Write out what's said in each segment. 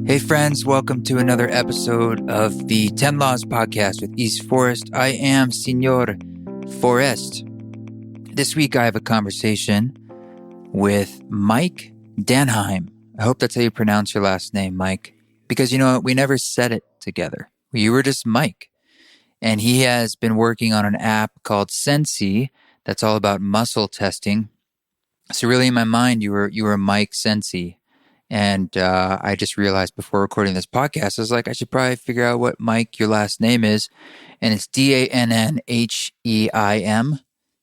Hey friends, welcome to another episode of the 10 Laws podcast with East Forest. I am Senor Forest. This week I have a conversation with Mike Dannheim. I hope that's how you pronounce your last name, Mike, because you know what? We never said it together. You were just Mike. And he has been working on an app called Sensie that's all about muscle testing. So really in my mind, you were Mike Sensie. And I just realized before recording this podcast, I was like, I should probably figure out what Mike, your last name is. And it's Dannheim.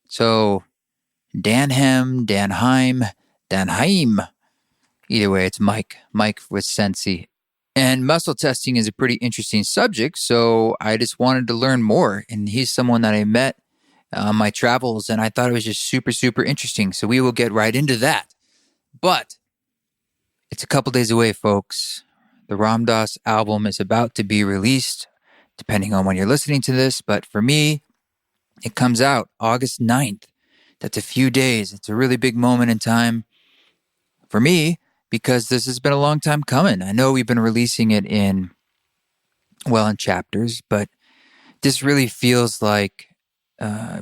So Dannheim. Either way, it's Mike with Sensie. And muscle testing is a pretty interesting subject. So I just wanted to learn more. And he's someone that I met on my travels. And I thought it was just super, super interesting. So we will get right into that. But it's a couple days away, folks. The Ram Dass album is about to be released, depending on when you're listening to this. But for me, it comes out August 9th. That's a few days. It's a really big moment in time for me because this has been a long time coming. I know we've been releasing it in chapters, but this really feels like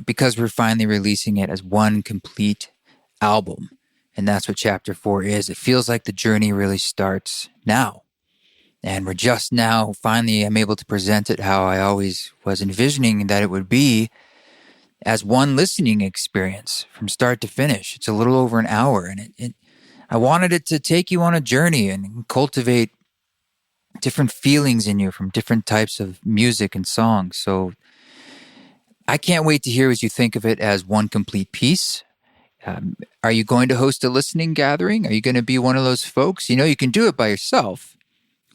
because we're finally releasing it as one complete album. And that's what chapter 4 is. It feels like the journey really starts now. And we're just now, finally, I'm able to present it how I always was envisioning that it would be as one listening experience from start to finish. It's a little over an hour. And I wanted it to take you on a journey and cultivate different feelings in you from different types of music and songs. So I can't wait to hear what you think of it as one complete piece. Are you going to host a listening gathering? Are you going to be one of those folks? You know, you can do it by yourself,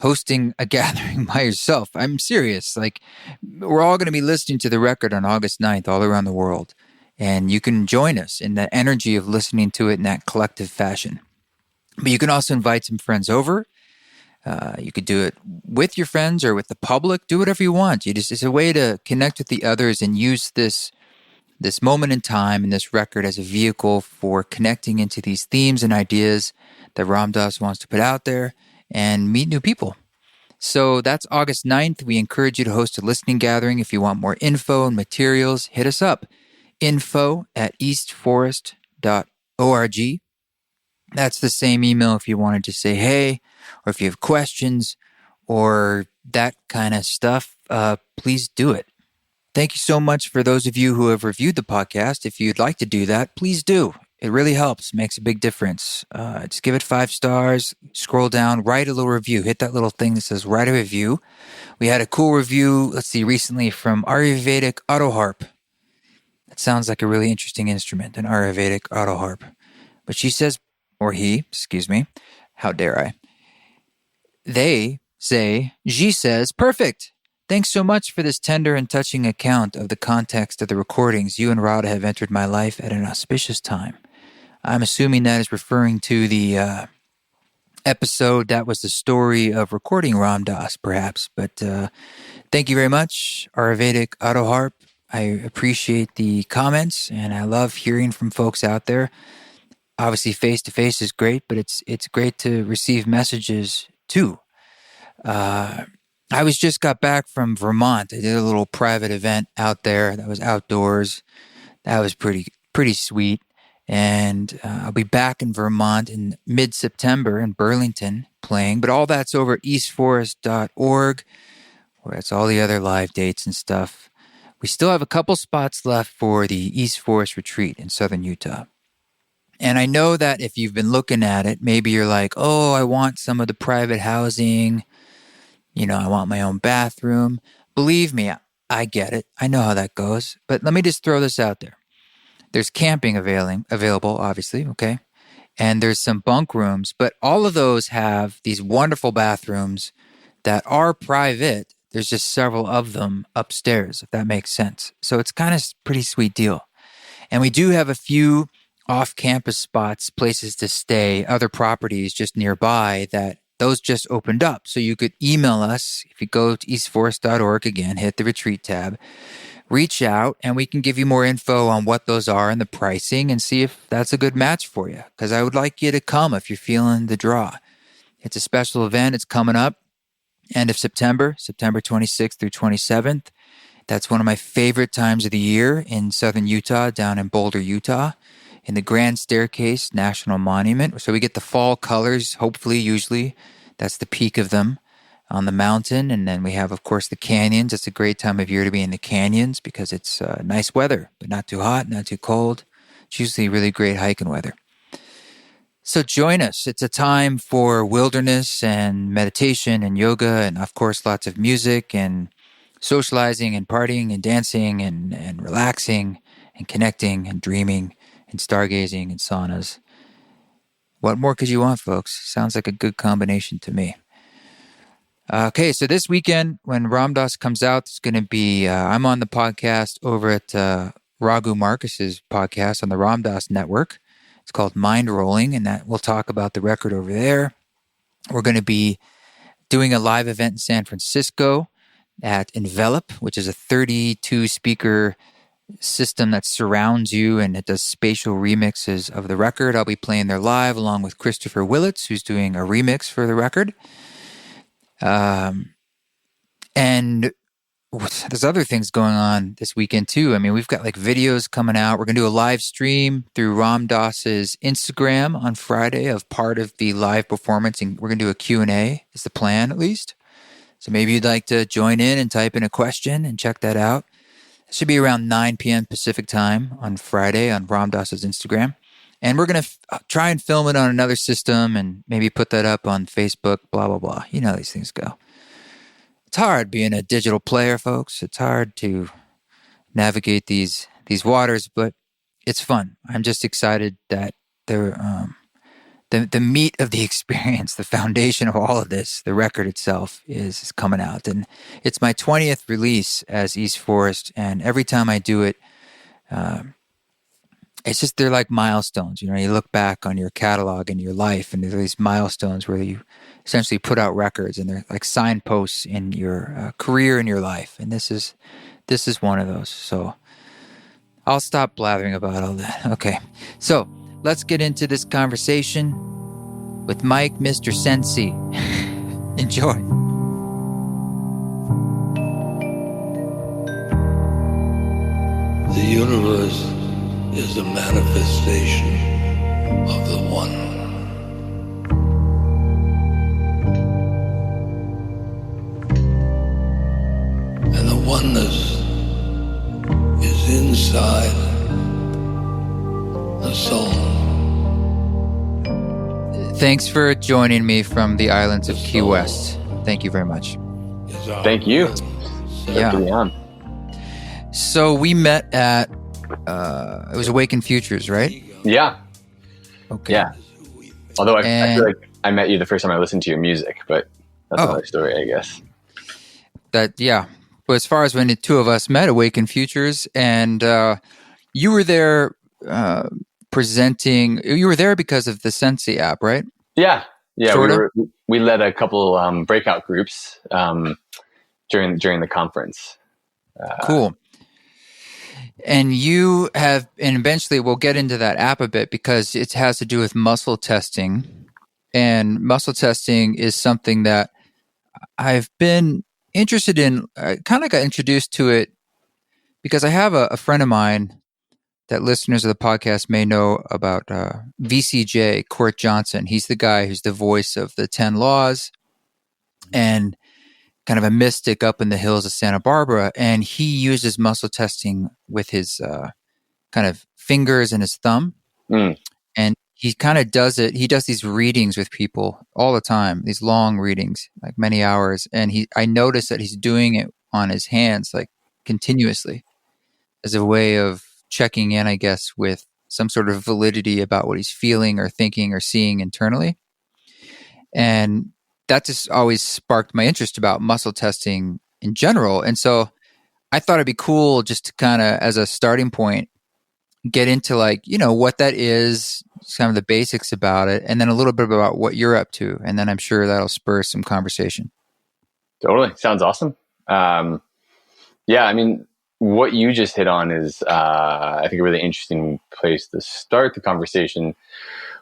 hosting a gathering by yourself. I'm serious. Like, we're all going to be listening to the record on August 9th all around the world. And you can join us in the energy of listening to it in that collective fashion. But you can also invite some friends over. You could do it with your friends or with the public. Do whatever you want. It's a way to connect with the others and use this moment in time and this record as a vehicle for connecting into these themes and ideas that Ram Dass wants to put out there and meet new people. So that's August 9th. We encourage you to host a listening gathering. If you want more info and materials, hit us up. info@eastforest.org. That's the same email if you wanted to say hey, or if you have questions or that kind of stuff, please do it. Thank you so much for those of you who have reviewed the podcast. If you'd like to do that, please do. It really helps, makes a big difference. Just give it 5 stars, scroll down, write a little review. Hit that little thing that says write a review. We had a cool review, recently from Ayurvedic Auto Harp. That sounds like a really interesting instrument, an Ayurvedic Auto Harp. But she says, or he, how dare I? They say, she says, perfect. Thanks so much for this tender and touching account of the context of the recordings. You and Radha have entered my life at an auspicious time. I'm assuming that is referring to the episode that was the story of recording Ram Dass, perhaps. But thank you very much, Ayurvedic Auto Harp. I appreciate the comments, and I love hearing from folks out there. Obviously, face-to-face is great, but it's great to receive messages, too. I just got back from Vermont. I did a little private event out there that was outdoors. That was pretty sweet. And I'll be back in Vermont in mid-September in Burlington playing. But all that's over at eastforest.org, where it's all the other live dates and stuff. We still have a couple spots left for the East Forest retreat in southern Utah. And I know that if you've been looking at it, maybe you're like, oh, I want some of the private housing. You know, I want my own bathroom. Believe me, I get it. I know how that goes. But let me just throw this out there. There's camping available, obviously, okay? And there's some bunk rooms, but all of those have these wonderful bathrooms that are private. There's just several of them upstairs, if that makes sense. So it's kind of a pretty sweet deal. And we do have a few off-campus spots, places to stay, other properties just nearby that those just opened up. So you could email us. If you go to eastforest.org, again, hit the retreat tab, reach out, and we can give you more info on what those are and the pricing and see if that's a good match for you. Because I would like you to come if you're feeling the draw. It's a special event. It's coming up end of September 26th through 27th. That's one of my favorite times of the year in southern Utah, down in Boulder, Utah, in the Grand Staircase National Monument. So we get the fall colors, hopefully, usually. That's the peak of them on the mountain. And then we have, of course, the canyons. It's a great time of year to be in the canyons because it's nice weather, but not too hot, not too cold. It's usually really great hiking weather. So join us. It's a time for wilderness and meditation and yoga and, of course, lots of music and socializing and partying and dancing and relaxing and connecting and dreaming and stargazing and saunas. What more could you want, folks? Sounds like a good combination to me. Okay, so this weekend when Ram Dass comes out, it's going to be, I'm on the podcast over at Raghu Marcus's podcast on the Ram Dass Network. It's called Mind Rolling, and that we'll talk about the record over there. We're going to be doing a live event in San Francisco at Envelop, which is a 32-speaker system that surrounds you, and it does spatial remixes of the record. I'll be playing there live along with Christopher Willits, who's doing a remix for the record. And there's other things going on this weekend too. I mean, we've got like videos coming out. We're going to do a live stream through Ram Dass's Instagram on Friday of part of the live performance. And we're going to do a Q&A is the plan, at least. So maybe you'd like to join in and type in a question and check that out. It should be around 9 p.m. Pacific time on Friday on Ram Dass's Instagram. And we're going to try and film it on another system and maybe put that up on Facebook, blah, blah, blah. You know how these things go. It's hard being a digital player, folks. It's hard to navigate these waters, but it's fun. I'm just excited that the meat of the experience, the foundation of all of this, the record itself is coming out. And it's my 20th release as East Forest. And every time I do it, it's just, they're like milestones. You know, you look back on your catalog and your life, and there's these milestones where you essentially put out records, and they're like signposts in your career and your life. And this is one of those. So I'll stop blathering about all that. Okay. So let's get into this conversation with Mike, Mr. Sensie. Enjoy. The universe is a manifestation of the One. And the oneness is inside the soul. Thanks for joining me from the islands of Key West. Thank you very much. Thank you. Yeah. So we met at, it was Awaken Futures, right? Yeah. Okay. Yeah. Although I feel like I met you the first time I listened to your music, but that's another story, I guess. Yeah. But as far as when the two of us met, Awaken Futures, and you were there presenting, you were there because of the Sensie app, right? Yeah. Yeah. Sort we led a couple breakout groups during the conference. Cool. And you have, and eventually we'll get into that app a bit because it has to do with muscle testing. And muscle testing is something that I've been interested in. I kind of got introduced to it because I have a friend of mine that listeners of the podcast may know about, VCJ, Court Johnson. He's the guy who's the voice of the 10 Laws and kind of a mystic up in the hills of Santa Barbara. And he uses muscle testing with his kind of fingers and his thumb. And he kind of does it. He does these readings with people all the time, these long readings, like many hours. And I noticed that he's doing it on his hands, like continuously, as a way of checking in, I guess, with some sort of validity about what he's feeling or thinking or seeing internally. And that just always sparked my interest about muscle testing in general. And so I thought it'd be cool just to kind of, as a starting point, get into like, you know, what that is, some of the basics about it, and then a little bit about what you're up to. And then I'm sure that'll spur some conversation. Totally. Sounds awesome. Yeah, I mean, what you just hit on is, I think, a really interesting place to start the conversation,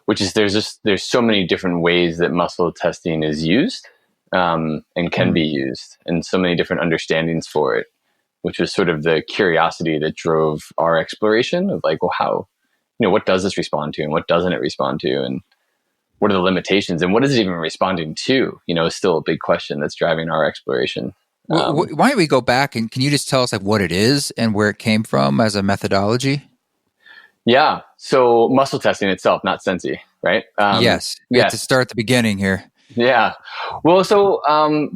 which is there's so many different ways that muscle testing is used, and can be used, and so many different understandings for it, which was sort of the curiosity that drove our exploration of like, well, how, what does this respond to and what doesn't it respond to, and what are the limitations and what is it even responding to, is still a big question that's driving our exploration. Why don't we go back and can you just tell us like what it is and where it came from as a methodology? Yeah. So muscle testing itself, not Sensie, right? Yes. We have to start at the beginning here. Yeah. Well, so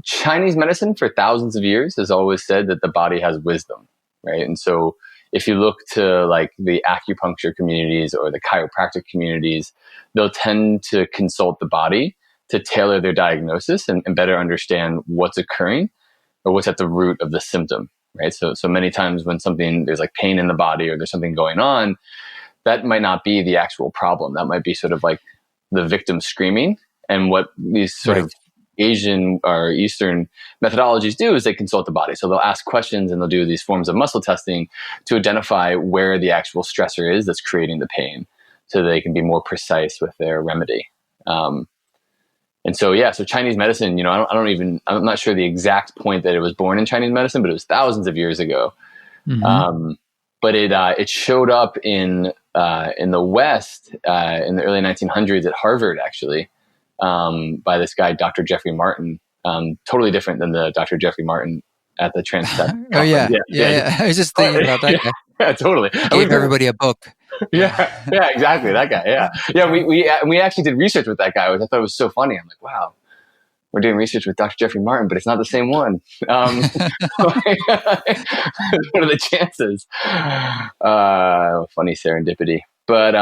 Chinese medicine for thousands of years has always said that the body has wisdom, right? And so if you look to like the acupuncture communities or the chiropractic communities, they'll tend to consult the body to tailor their diagnosis and better understand what's occurring or what's at the root of the symptom, right? So many times when there's like pain in the body or there's something going on, that might not be the actual problem. That might be sort of like the victim screaming. And what these sort of Asian or Eastern methodologies do is they consult the body. So they'll ask questions and they'll do these forms of muscle testing to identify where the actual stressor is that's creating the pain so they can be more precise with their remedy. And so, so Chinese medicine, I'm not sure the exact point that it was born in Chinese medicine, but it was thousands of years ago. Mm-hmm. But it showed up in the West in the early 1900s at Harvard, actually. By this guy, Dr. Jeffrey Martin, totally different than the Dr. Jeffrey Martin at the Trans-Tech. Oh yeah. I was just thinking about that guy. Yeah, totally. He gave everybody a book. Yeah, exactly. That guy. Yeah. We actually did research with that guy, which I thought was so funny. I'm like, wow, we're doing research with Dr. Jeffrey Martin, but it's not the same one. What are the chances? Funny serendipity. But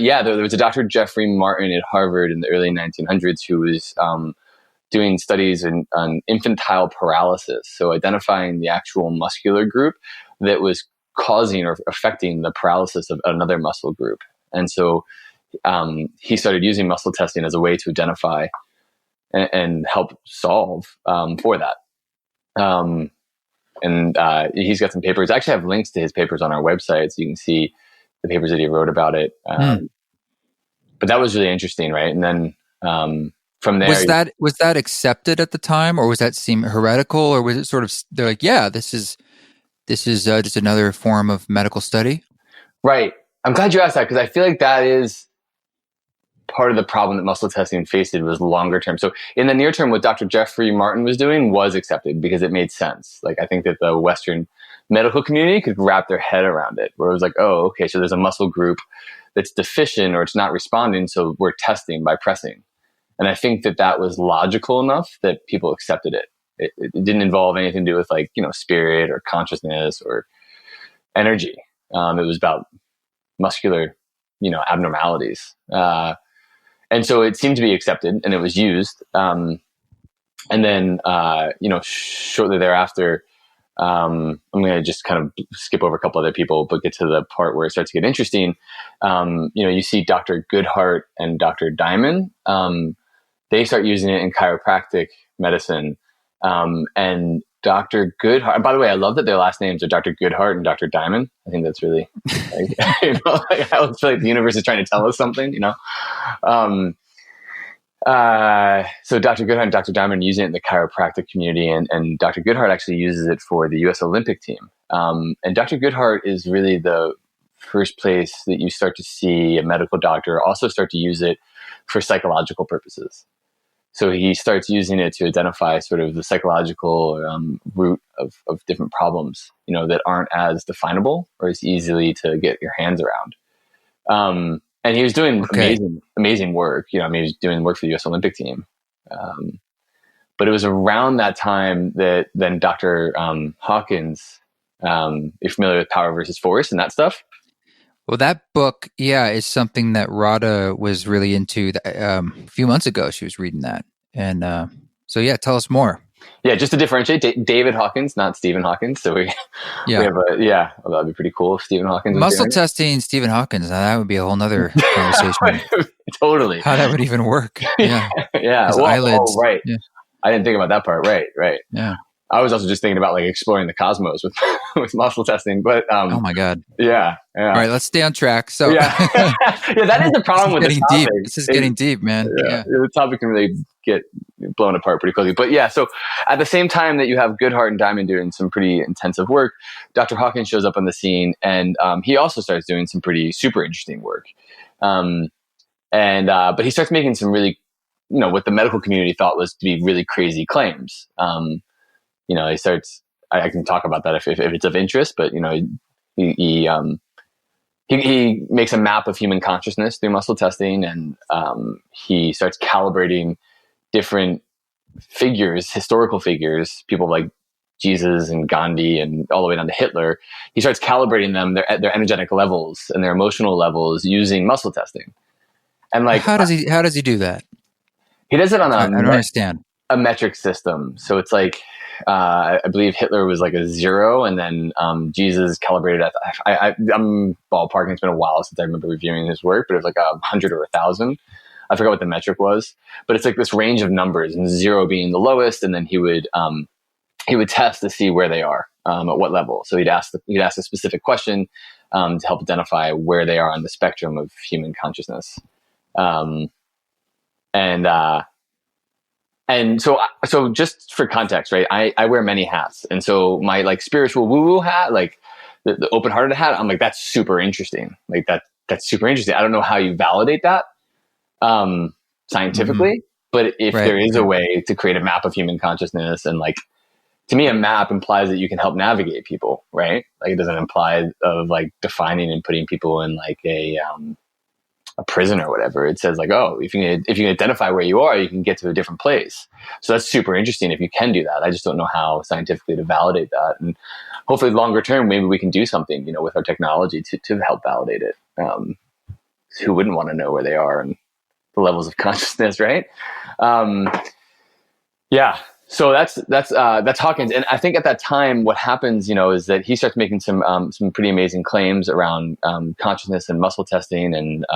yeah, there was a Dr. Jeffrey Martin at Harvard in the early 1900s who was doing studies on infantile paralysis. So identifying the actual muscular group that was causing or affecting the paralysis of another muscle group. And so he started using muscle testing as a way to identify and help solve for that. And he's got some papers. I actually have links to his papers on our website, so you can see the papers that he wrote about it. But that was really interesting, right? And then from there, was that accepted at the time, or was that seem heretical, or was it sort of they're like, yeah, this is just another form of medical study? Right. I'm glad you asked that because I feel like that is part of the problem that muscle testing faced was longer term. So in the near term, what Dr. Jeffrey Martin was doing was accepted because it made sense. Like I think that the Western medical community could wrap their head around it, where it was like, oh, okay, so there's a muscle group that's deficient or it's not responding, so we're testing by pressing. And I think that was logical enough that people accepted it. It didn't involve anything to do with like, spirit or consciousness or energy. It was about muscular, abnormalities. And so it seemed to be accepted and it was used. And then, shortly thereafter, I'm going to just kind of skip over a couple other people, but get to the part where it starts to get interesting. You see Dr. Goodhart and Dr. Diamond. They start using it in chiropractic medicine. And Dr. Goodhart, by the way, I love that their last names are Dr. Goodhart and Dr. Diamond. I think that's really, I always feel like the universe is trying to tell us something, So Dr. Goodhart and Dr. Dannheim using it in the chiropractic community, and Dr. Goodhart actually uses it for the U.S. Olympic team. And Dr. Goodhart is really the first place that you start to see a medical doctor also start to use it for psychological purposes. So he starts using it to identify sort of the psychological root of different problems, that aren't as definable or as easily to get your hands around. And he was doing amazing work. He was doing work for the U.S. Olympic team. But it was around that time that then Dr. Hawkins, you're familiar with Power versus Force and that stuff? Well, that book, is something that Radha was really into. A few months ago, she was reading that. And tell us more. Yeah, just to differentiate, David Hawkins, not Stephen Hawkins. So we have that'd be pretty cool if Stephen Hawkins was muscle testing Stephen Hawkins. Now that would be a whole nother conversation. Totally. How that would even work. Yeah. Yeah. His eyelids. Oh, right. Yeah. I didn't think about that part. Right. Yeah. I was also just thinking about like exploring the cosmos with with muscle testing, but Oh my God. yeah. All right, let's stay on track. So Yeah, yeah, that is the this problem is with this getting deep. topic. This is getting deep, man. Yeah, Yeah. the topic can really get blown apart pretty quickly. But yeah, so at the same time that you have Goodhart and Diamond doing some pretty intensive work, Dr. Hawkins shows up on the scene, and he also starts doing some pretty super interesting work. But he starts making some really, what the medical community thought was to be really crazy claims. He starts. I can talk about that if it's of interest, but he makes a map of human consciousness through muscle testing, and he starts calibrating different figures, historical figures, people like Jesus and Gandhi and all the way down to Hitler. He starts calibrating them, their energetic levels and their emotional levels using muscle testing. And like, how does he do that? he does it on I don't understand. a metric system. So it's like, I believe Hitler was like a 0, and then Jesus calibrated at, I'm ballparking, it's been a while since I remember reviewing his work, but it was like 100 or 1,000. I forgot what the metric was, but it's like this range of numbers, and 0 being the lowest, and then he would test to see where they are, at what level. So he'd ask a specific question to help identify where they are on the spectrum of human consciousness. And so just for context, right? I wear many hats, and so my like spiritual woo woo hat, like the open hearted hat, I'm like, that's super interesting. Like that's super interesting. I don't know how you validate that scientifically, but if there is a way to create a map of human consciousness, and like, to me, a map implies that you can help navigate people, right? Like, it doesn't imply of like defining and putting people in like a prison or whatever. It says like, oh, if you can identify where you are, you can get to a different place. So that's super interesting if you can do that. I just don't know how scientifically to validate that. And hopefully longer term, maybe we can do something, with our technology to help validate it. Who wouldn't want to know where they are and the levels of consciousness, right? Yeah. So that's Hawkins. And I think at that time, what happens, is that he starts making some pretty amazing claims around consciousness and muscle testing. And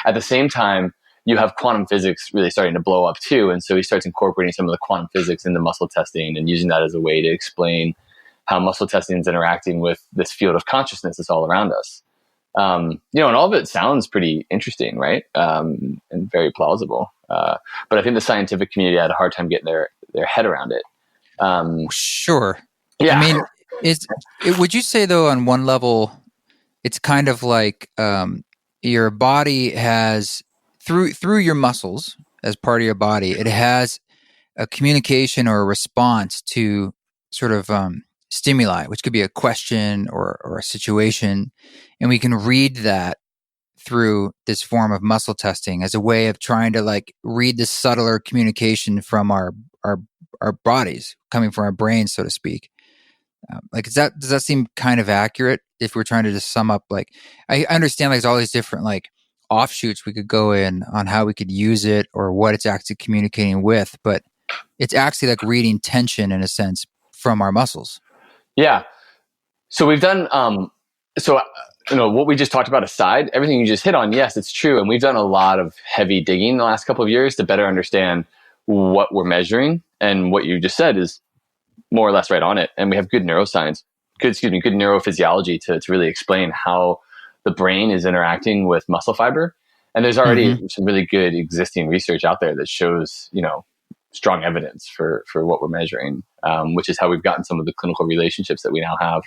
at the same time, you have quantum physics really starting to blow up too. And so he starts incorporating some of the quantum physics into muscle testing and using that as a way to explain how muscle testing is interacting with this field of consciousness that's all around us. And all of it sounds pretty interesting, right? And very plausible. But I think the scientific community had a hard time getting their head around it. Sure. Yeah. I mean, would you say though, on one level, it's kind of like your body has through your muscles as part of your body, it has a communication or a response to sort of stimuli, which could be a question or a situation, and we can read that through this form of muscle testing as a way of trying to like read the subtler communication from our bodies coming from our brains, so to speak. Like, does that seem kind of accurate if we're trying to just sum up? Like, I understand like there's all these different like offshoots we could go in on how we could use it or what it's actually communicating with, but it's actually like reading tension in a sense from our muscles. Yeah. So we've done, what we just talked about aside, everything you just hit on, yes, it's true. And we've done a lot of heavy digging in the last couple of years to better understand what we're measuring. And what you just said is more or less right on it. And we have good neuroscience, good neurophysiology to really explain how the brain is interacting with muscle fiber. And there's already some really good existing research out there that shows, strong evidence for what we're measuring, which is how we've gotten some of the clinical relationships that we now have.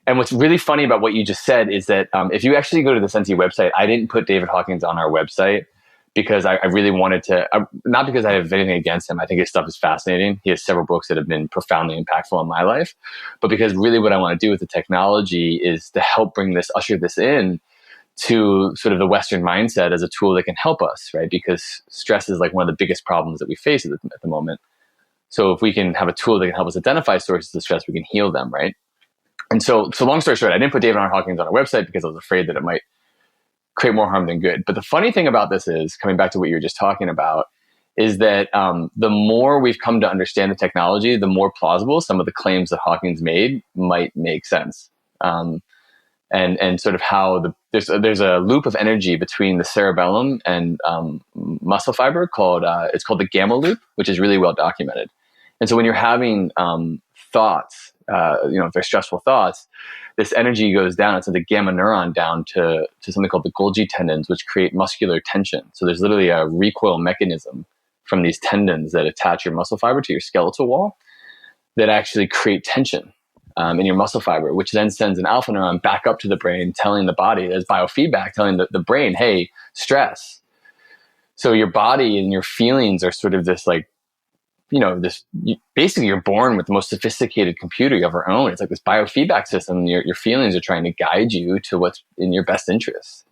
And what's really funny about what you just said is that if you actually go to the Sensie website, I didn't put David Hawkins on our website because I really wanted to, not because I have anything against him. I think his stuff is fascinating. He has several books that have been profoundly impactful in my life, but because really what I want to do with the technology is to help usher this in to sort of the Western mindset as a tool that can help us, right? Because stress is like one of the biggest problems that we face at the moment. So if we can have a tool that can help us identify sources of stress, we can heal them, right? And so long story short, I didn't put David R. Hawkins on our website because I was afraid that it might create more harm than good. But the funny thing about this is, coming back to what you were just talking about, is that the more we've come to understand the technology, the more plausible some of the claims that Hawkins made might make sense. And sort of how there's a loop of energy between the cerebellum and muscle fiber called the gamma loop, which is really well documented. And so when you're having thoughts, if they're stressful thoughts, this energy goes down. It's the gamma neuron down to something called the Golgi tendons, which create muscular tension. So there's literally a recoil mechanism from these tendons that attach your muscle fiber to your skeletal wall that actually create tension in your muscle fiber, which then sends an alpha neuron back up to the brain, telling the body, there's biofeedback, telling the brain, hey, stress. So your body and your feelings are sort of this basically you're born with the most sophisticated computer of our own. It's like this biofeedback system. Your feelings are trying to guide you to what's in your best interest,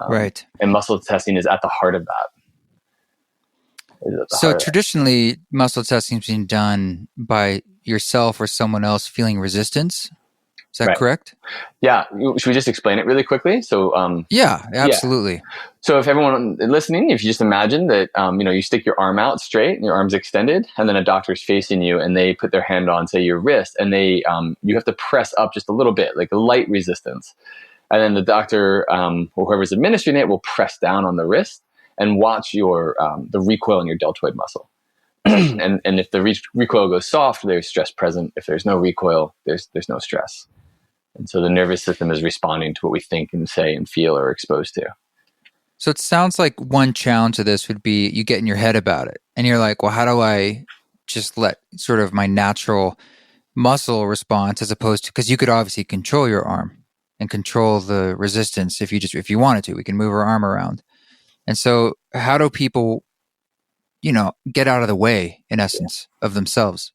Right. And muscle testing is at the heart of that. So traditionally, muscle testing is being done by yourself or someone else feeling resistance. Is that correct? Yeah. Should we just explain it really quickly? So, yeah, absolutely. Yeah. So if everyone listening, if you just imagine that, you stick your arm out straight and your arm's extended, and then a doctor's facing you and they put their hand on, say, your wrist, and you have to press up just a little bit, like a light resistance. And then the doctor, or whoever's administering it, will press down on the wrist and watch the recoil in your deltoid muscle. and if the recoil goes soft, there's stress present. If there's no recoil, there's no stress. And so the nervous system is responding to what we think and say and feel or are exposed to. So it sounds like one challenge of this would be you get in your head about it. And you're like, well, how do I just let sort of my natural muscle response, as opposed to, because you could obviously control your arm and control the resistance if you wanted to. We can move our arm around. And so how do people, get out of the way, in essence, of themselves?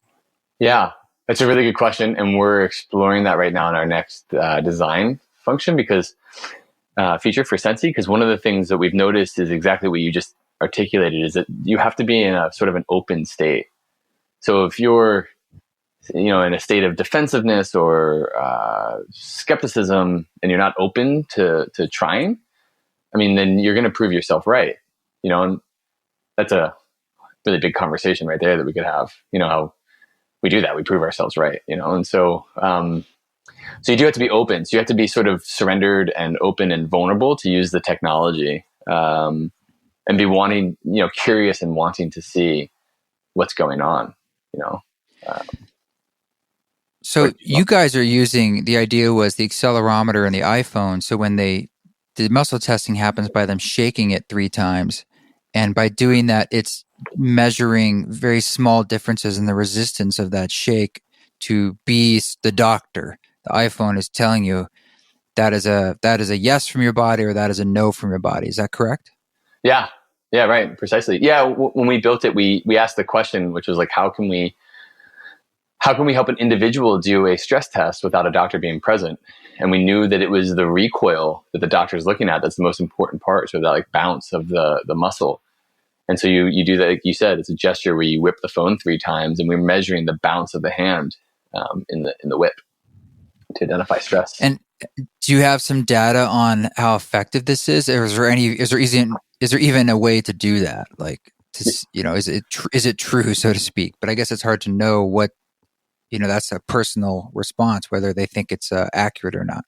Yeah, that's a really good question. And we're exploring that right now in our next design function feature for Sensie. Because one of the things that we've noticed is exactly what you just articulated, is that you have to be in a sort of an open state. So if you're, in a state of defensiveness or skepticism, and you're not open to trying, then you're going to prove yourself right. And that's a really big conversation right there that we could have. How we do that, we prove ourselves right. And so so you do have to be open. So you have to be sort of surrendered and open and vulnerable to use the technology, and be wanting, curious and wanting to see what's going on. So you guys are using, the idea was the accelerometer in the iPhone. So when the muscle testing happens by them shaking it 3 times. And by doing that, it's measuring very small differences in the resistance of that shake to be the doctor. The iPhone is telling you that is a yes from your body, or that is a no from your body. Is that correct? Yeah. Yeah, right. Precisely. Yeah. When we built it, we asked the question, which was like, how can we help an individual do a stress test without a doctor being present? And we knew that it was the recoil that the doctor is looking at that's the most important part, so that bounce of the muscle. And so you do that, like you said, it's a gesture where you whip the phone 3 times, and we're measuring the bounce of the hand in the whip to identify stress. And do you have some data on how effective this is, or is there even a way to do that? Is it true, so to speak? But I guess it's hard to know what. That's a personal response, whether they think it's accurate or not.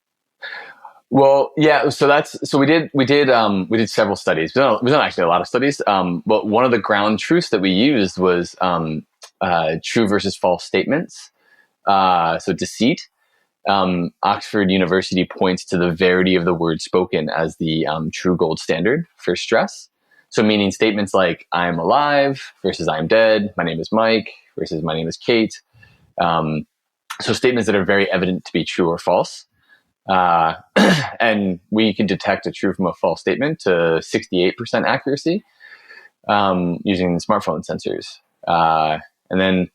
Well, yeah. So we did several studies. We've done actually a lot of studies. But one of the ground truths that we used was true versus false statements. So deceit. Oxford University points to the verity of the word spoken as the true gold standard for stress. So meaning statements like "I'm alive" versus "I'm dead," "My name is Mike" versus "My name is Kate." So statements that are very evident to be true or false. And we can detect a true from a false statement to 68% accuracy using smartphone sensors. And then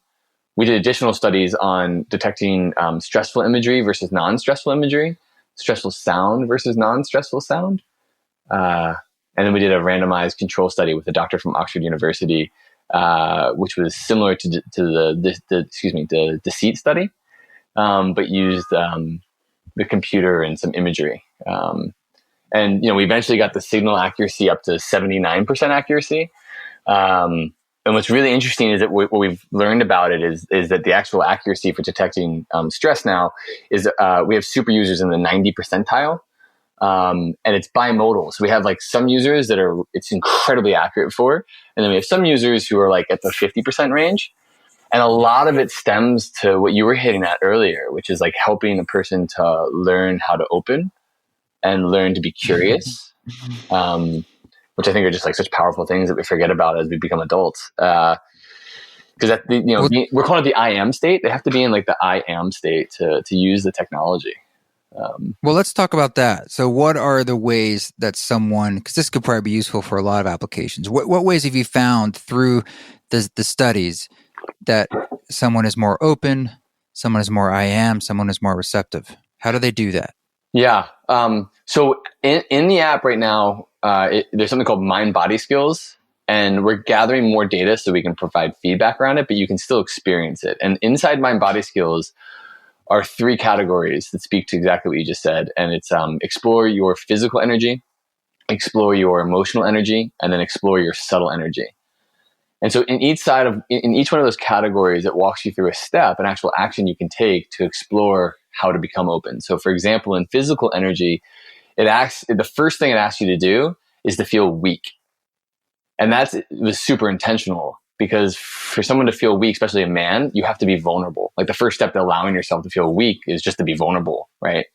we did additional studies on detecting stressful imagery versus non-stressful imagery, stressful sound versus non-stressful sound. And then we did a randomized control study with a doctor from Oxford University, which was similar to the deceit study, but used the computer and some imagery. And we eventually got the signal accuracy up to 79% accuracy. And what's really interesting is that what we've learned about it is that the actual accuracy for detecting stress now is we have super users in the 90 percentile. And it's bimodal. So we have some users that it's incredibly accurate for, and then we have some users who are at the 50% range. And a lot of it stems to what you were hitting at earlier, which is like helping a person to learn how to open and learn to be curious, which I think are just like such powerful things that we forget about as we become adults. Because Well, we're calling it the I am state. They have to be in like the I am state to use the technology. well, let's talk about that. So, what are the ways that someone, because this could probably be useful for a lot of applications, what ways have you found through the studies that someone is more open, someone is more I am, someone is more receptive? How do they do that? Yeah. So in the app right now, there's something called mind body skills, and we're gathering more data so we can provide feedback around it, but you can still experience it. And inside mind body skills are 3 categories that speak to exactly what you just said. And it's explore your physical energy, explore your emotional energy, and then explore your subtle energy. And so in each one of those categories, it walks you through a step, an actual action you can take to explore how to become open. So for example, in physical energy, the first thing it asks you to do is to feel weak. And it was super intentional, because for someone to feel weak, especially a man, you have to be vulnerable. Like the first step to allowing yourself to feel weak is just to be vulnerable, right?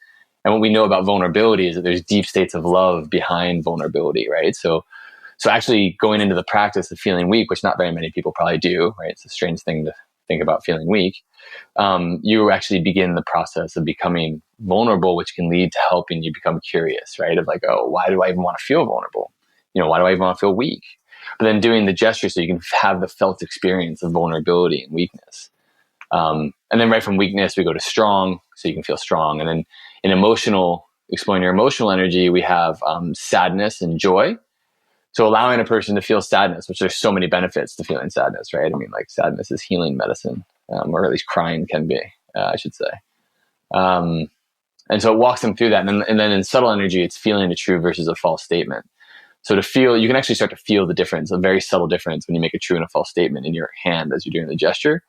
And what we know about vulnerability is that there's deep states of love behind vulnerability, right? So actually going into the practice of feeling weak, which not very many people probably do, right? It's a strange thing to think about feeling weak. You actually begin the process of becoming vulnerable, which can lead to helping you become curious, right? Of like, oh, why do I even want to feel vulnerable? Why do I even want to feel weak? But then doing the gesture so you can have the felt experience of vulnerability and weakness. And then right from weakness, we go to strong, so you can feel strong. And then in exploring your emotional energy, we have sadness and joy. So allowing a person to feel sadness, which there's so many benefits to feeling sadness, right? I mean, like sadness is healing medicine, or at least crying can be, I should say. And so it walks them through that. And then in subtle energy, it's feeling a true versus a false statement. So you can actually start to feel the difference, a very subtle difference when you make a true and a false statement in your hand as you're doing the gesture.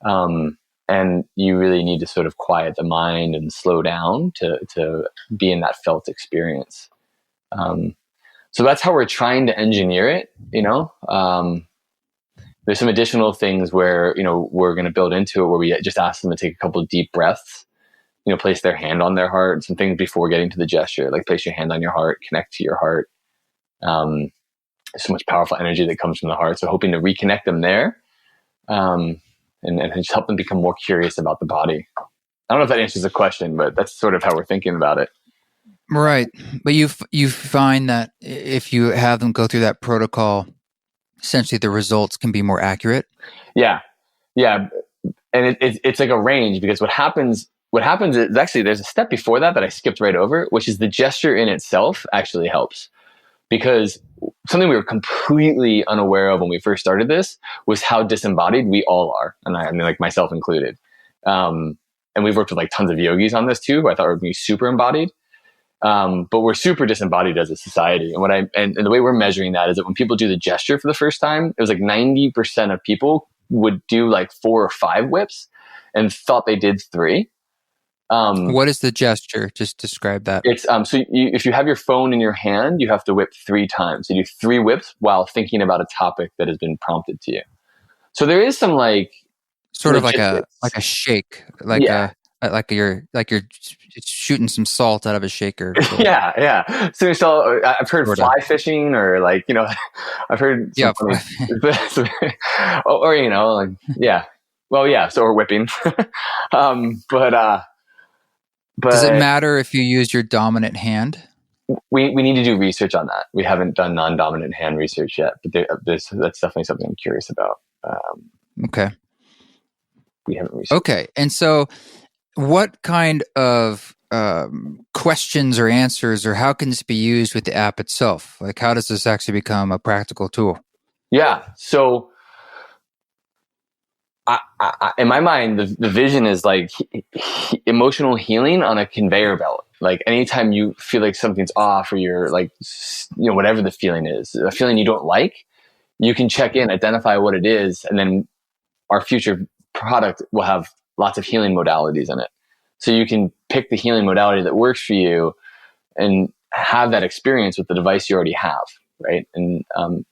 And you really need to sort of quiet the mind and slow down to be in that felt experience. So that's how we're trying to engineer it. There's some additional things where, we're going to build into it, where we just ask them to take a couple of deep breaths, place their hand on their heart, some things before getting to the gesture, like place your hand on your heart, connect to your heart. There's so much powerful energy that comes from the heart. So hoping to reconnect them there, and just help them become more curious about the body. I don't know if that answers the question, but that's sort of how we're thinking about it. Right. But you find that if you have them go through that protocol, essentially the results can be more accurate. Yeah. And it's like a range, because what happens is actually there's a step before that I skipped right over, which is the gesture in itself actually helps. Because something we were completely unaware of when we first started this was how disembodied we all are. And I mean, like myself included. And we've worked with like tons of yogis on this too, who I thought would be super embodied. But we're super disembodied as a society. And the way we're measuring that is that when people do the gesture for the first time, it was like 90% of people would do like 4 or 5 whips and thought they did 3. What is the gesture? Just describe that. It's if you have your phone in your hand, you have to whip 3 times. You do 3 whips while thinking about a topic that has been prompted to you. So there is some like sort of like a shake, like you're shooting some salt out of a shaker. Yeah. So I've heard fly fishing, or like I've heard or like well so or whipping, but does it matter if you use your dominant hand? We need to do research on that. We haven't done non-dominant hand research yet, but that's definitely something I'm curious about. Okay. We haven't researched. Okay, and so what kind of questions or answers, or how can this be used with the app itself? Like, how does this actually become a practical tool? Yeah. So in my mind, the vision is like emotional healing on a conveyor belt. Like anytime you feel like something's off, or you're like, whatever the feeling is, a feeling you don't like, you can check in, identify what it is, and then our future product will have lots of healing modalities in it. So you can pick the healing modality that works for you and have that experience with the device you already have, right? And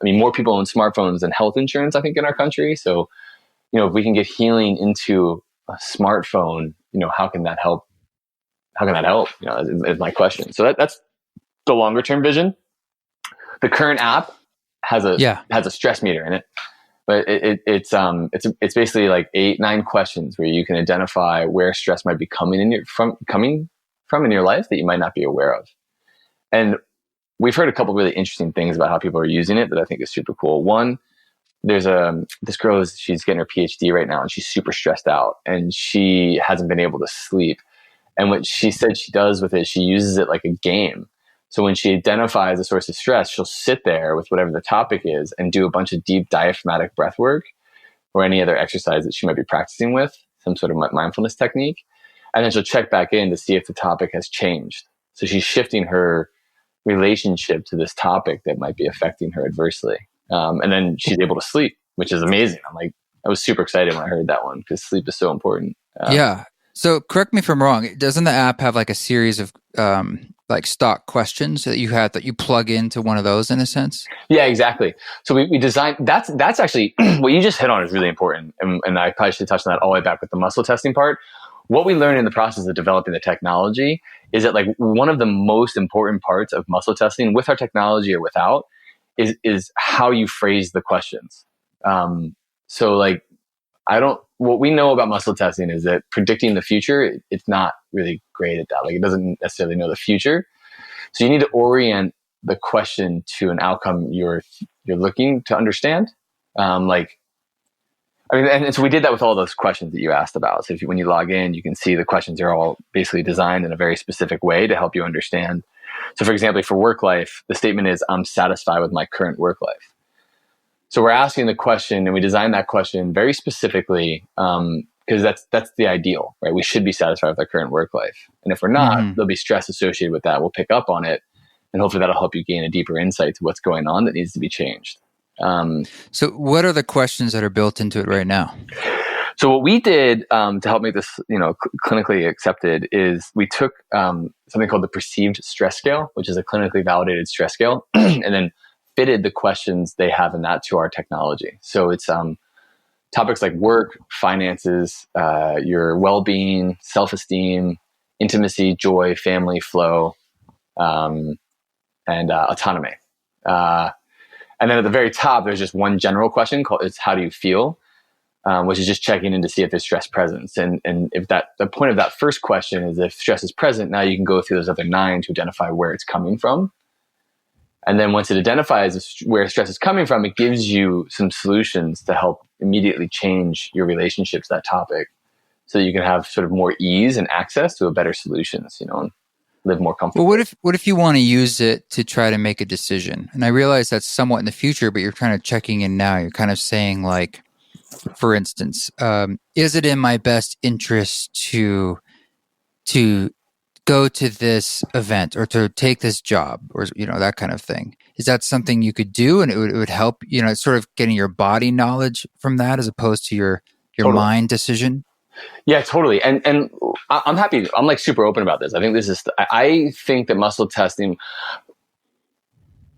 more people own smartphones than health insurance, I think, in our country. So if we can get healing into a smartphone, how can that help? How can that help? Is my question. So that's the longer term vision. The current app has a stress meter in it, but it's basically like 8-9 questions where you can identify where stress might be coming from in your life that you might not be aware of. And we've heard a couple of really interesting things about how people are using it that I think is super cool. One, there's this girl, she's getting her PhD right now, and she's super stressed out, and she hasn't been able to sleep. And what she said she does with it, she uses it like a game. So when she identifies a source of stress, she'll sit there with whatever the topic is and do a bunch of deep diaphragmatic breath work or any other exercise that she might be practicing with, some sort of mindfulness technique. And then she'll check back in to see if the topic has changed. So she's shifting her relationship to this topic that might be affecting her adversely. And then she's able to sleep, which is amazing. I was super excited when I heard that one because sleep is so important. Yeah. So correct me if I'm wrong. Doesn't the app have like a series of like stock questions that you plug into one of those in a sense? Yeah, exactly. So we designed, that's actually what you just hit on is really important. And I probably should touch on that all the way back with the muscle testing part. What we learned in the process of developing the technology is that like one of the most important parts of muscle testing with our technology or without is how you phrase the questions. So like, what we know about muscle testing is that predicting the future, it's not really great at that. Like it doesn't necessarily know the future. So you need to orient the question to an outcome you're looking to understand. And so we did that with all those questions that you asked about. So when you log in, you can see the questions are all basically designed in a very specific way to help you understand. So for example, for work life, the statement is, I'm satisfied with my current work life. So we're asking the question, and we designed that question very specifically because that's the ideal, right? We should be satisfied with our current work life. And if we're not, there'll be stress associated with that. We'll pick up on it, and hopefully that'll help you gain a deeper insight to what's going on that needs to be changed. So what are the questions that are built into it right now? So what we did to help make this, clinically accepted is we took something called the perceived stress scale, which is a clinically validated stress scale, and then fitted the questions they have in that to our technology. So it's topics like work, finances, your well-being, self-esteem, intimacy, joy, family, flow, and autonomy. And then at the very top, there's just one general question called "It's how do you feel?" Which is just checking in to see if there's stress present. And if the point of that first question is if stress is present, now you can go through those other 9 to identify where it's coming from. And then once it identifies where stress is coming from, it gives you some solutions to help immediately change your relationship to that topic so that you can have sort of more ease and access to a better solutions, and live more comfortably. Well, what if you want to use it to try to make a decision? And I realize that's somewhat in the future, but you're kind of checking in now. You're kind of saying like, for instance, is it in my best interest to go to this event or to take this job or, that kind of thing? Is that something you could do and it would help, sort of getting your body knowledge from that as opposed to your Totally. mind decision? Yeah, totally. And I'm happy. I'm like super open about this. I think that muscle testing,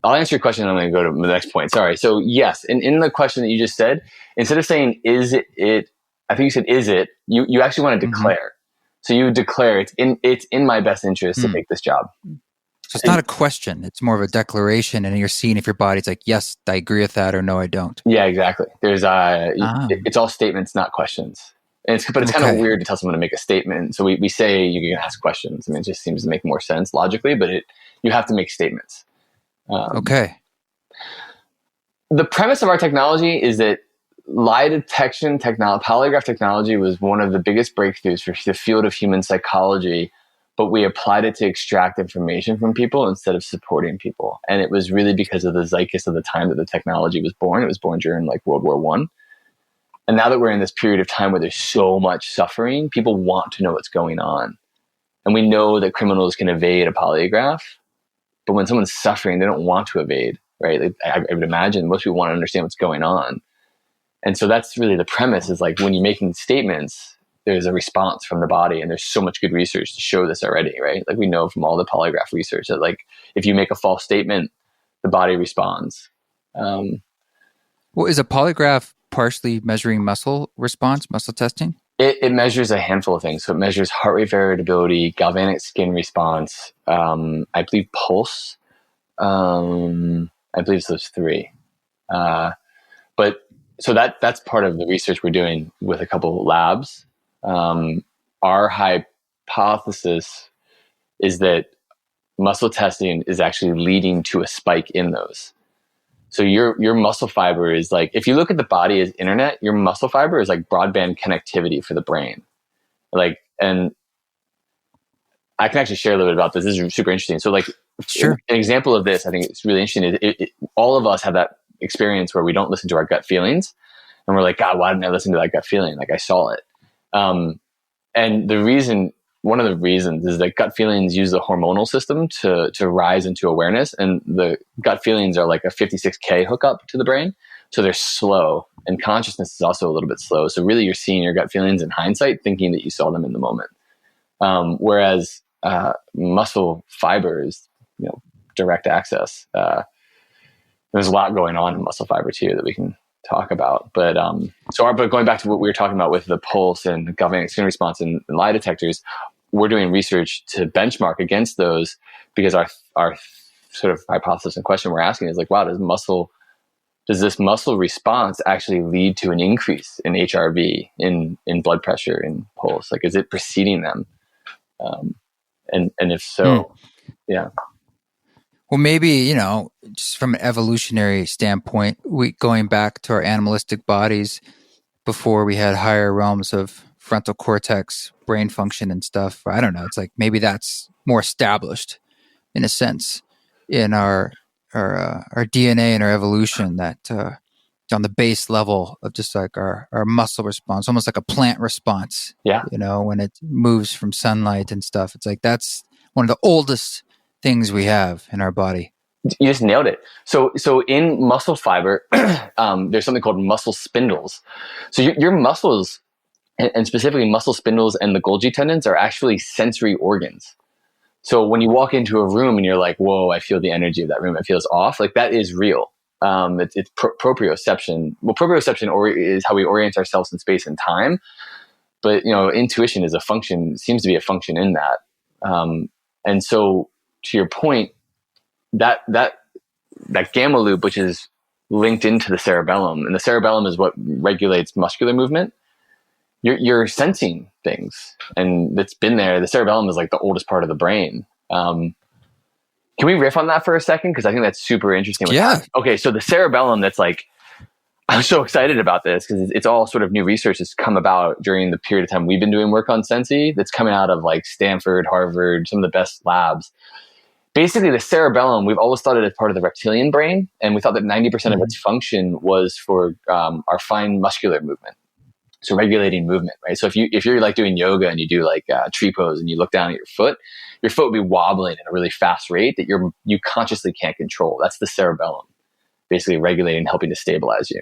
I'll answer your question and I'm going to go to the next point. Sorry. So yes, in the question that you just said, instead of saying, is it, I think you said, is it, you actually want to declare. So you declare it's in my best interest to take this job. So it's not a question. It's more of a declaration, and you're seeing if your body's like, yes, I agree with that, or no, I don't. Yeah, exactly. There's it's all statements, not questions. But it's kind of weird to tell someone to make a statement. So we say you can ask questions. I mean, it just seems to make more sense logically, but you have to make statements. Okay. The premise of our technology is that lie detection technology, polygraph technology, was one of the biggest breakthroughs for the field of human psychology, but we applied it to extract information from people instead of supporting people. And it was really because of the zeitgeist of the time that the technology was born. It was born during like World War I. And now that we're in this period of time where there's so much suffering, people want to know what's going on. And we know that criminals can evade a polygraph, but when someone's suffering, they don't want to evade, right? I would imagine most people want to understand what's going on. And so that's really the premise, is like when you're making statements, there's a response from the body, and there's so much good research to show this already, right? Like we know from all the polygraph research that like if you make a false statement, the body responds. Well, is a polygraph partially measuring muscle response, muscle testing? It measures a handful of things. So it measures heart rate variability, galvanic skin response, I believe pulse. I believe it's those three. But so that's part of the research we're doing with a couple of labs. Our hypothesis is that muscle testing is actually leading to a spike in those. So your muscle fiber is like, if you look at the body as internet, your muscle fiber is like broadband connectivity for the brain. Like, and I can actually share a little bit about this. This is super interesting. So like, Sure. an example of this, I think it's really interesting. All of us have that experience where we don't listen to our gut feelings, and we're like, God, why didn't I listen to that gut feeling? Like I saw it. And one of the reasons is that gut feelings use the hormonal system to rise into awareness. And the gut feelings are like a 56K hookup to the brain. So they're slow, and consciousness is also a little bit slow. So really you're seeing your gut feelings in hindsight, thinking that you saw them in the moment. Whereas muscle fiber is, direct access. There's a lot going on in muscle fiber too that we can talk about. But but going back to what we were talking about with the pulse and galvanic skin response and lie detectors, we're doing research to benchmark against those, because our sort of hypothesis and question we're asking is like, wow, does this muscle response actually lead to an increase in HRV, in blood pressure, in pulse? Like, is it preceding them? And if so, yeah. Well, maybe, just from an evolutionary standpoint, going back to our animalistic bodies before we had higher realms of frontal cortex, brain function and stuff. I don't know. It's like maybe that's more established in a sense in our DNA and our evolution, that on the base level of just like our muscle response, almost like a plant response. Yeah. When it moves from sunlight and stuff. It's like that's one of the oldest things we have in our body. You just nailed it. So in muscle fiber, there's something called muscle spindles. So your muscles, and specifically muscle spindles and the Golgi tendons, are actually sensory organs. So when you walk into a room and you're like, whoa, I feel the energy of that room, it feels off, like that is real. It's proprioception. Well, proprioception is how we orient ourselves in space and time. But, intuition is seems to be a function in that. And so to your point, that gamma loop, which is linked into the cerebellum, and the cerebellum is what regulates muscular movement. You're sensing things, and it's been there. The cerebellum is like the oldest part of the brain. Can we riff on that for a second? Because I think that's super interesting. Yeah. Okay, so the cerebellum, that's like, I'm so excited about this because it's all sort of new research that's come about during the period of time we've been doing work on Sensie, that's coming out of like Stanford, Harvard, some of the best labs. Basically, the cerebellum, we've always thought it as part of the reptilian brain, and we thought that 90% of its function was for our fine muscular movement. So regulating movement, right? So if you're like doing yoga and you do like tree pose and you look down at your foot will be wobbling at a really fast rate that you consciously can't control. That's the cerebellum, basically regulating, helping to stabilize you.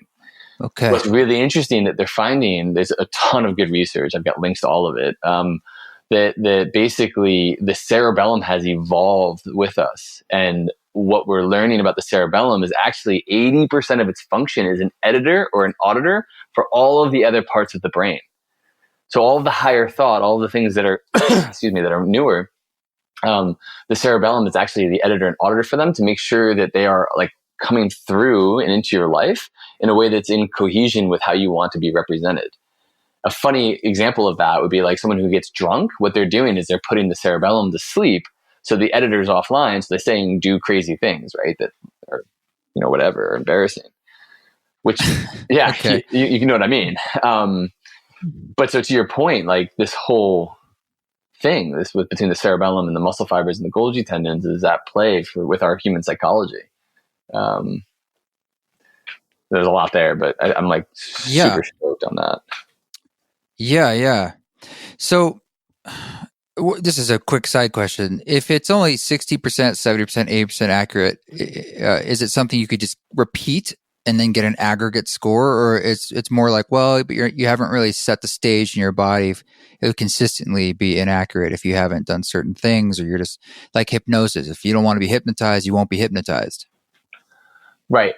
Okay. What's really interesting that they're finding, there's a ton of good research, I've got links to all of it, that basically the cerebellum has evolved with us. And what we're learning about the cerebellum is actually 80% of its function is an editor or an auditor for all of the other parts of the brain. So all of the higher thought, all of the things that are, that are newer, the cerebellum is actually the editor and auditor for them, to make sure that they are like coming through and into your life in a way that's in cohesion with how you want to be represented. A funny example of that would be like someone who gets drunk. What they're doing is they're putting the cerebellum to sleep. So the editor's offline. So they're saying, do crazy things, right? That are, whatever, are embarrassing, which, yeah, Okay. you know what I mean? But so to your point, like this whole thing, between the cerebellum and the muscle fibers and the Golgi tendons is at play with our human psychology. There's a lot there, but I'm like super stoked on that. Yeah. So this is a quick side question. If it's only 60%, 70%, 80% accurate, is it something you could just repeat and then get an aggregate score? Or it's more like, well, but you haven't really set the stage in your body. It would consistently be inaccurate if you haven't done certain things, or you're just like hypnosis. If you don't want to be hypnotized, you won't be hypnotized. Right.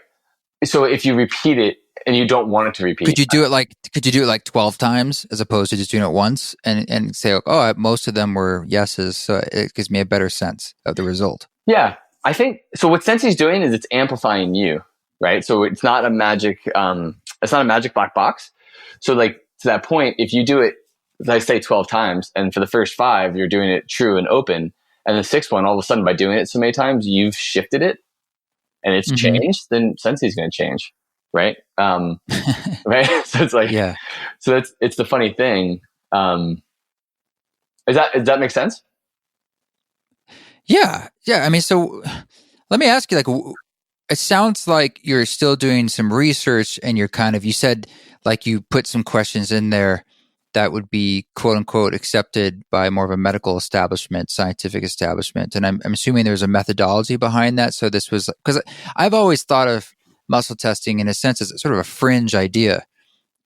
So if you repeat it, and you don't want it to repeat. Could you do it like 12 times as opposed to just doing it once and say, oh, most of them were yeses, so it gives me a better sense of the result? Yeah, I think so. What Sensie's doing is it's amplifying you, right? So it's not a magic black box. So like to that point, if you do it, let's say 12 times, and for the first 5 you're doing it true and open, and the 6th one, all of a sudden by doing it so many times you've shifted it and it's changed, then Sensei's going to change, right? Right. So it's like, yeah. So it's the funny thing. Does that make sense? Yeah. I mean, so let me ask you, like, it sounds like you're still doing some research, and you said like you put some questions in there that would be quote unquote accepted by more of a medical establishment, scientific establishment. And I'm assuming there's a methodology behind that. So this was, because I've always thought of muscle testing in a sense as sort of a fringe idea.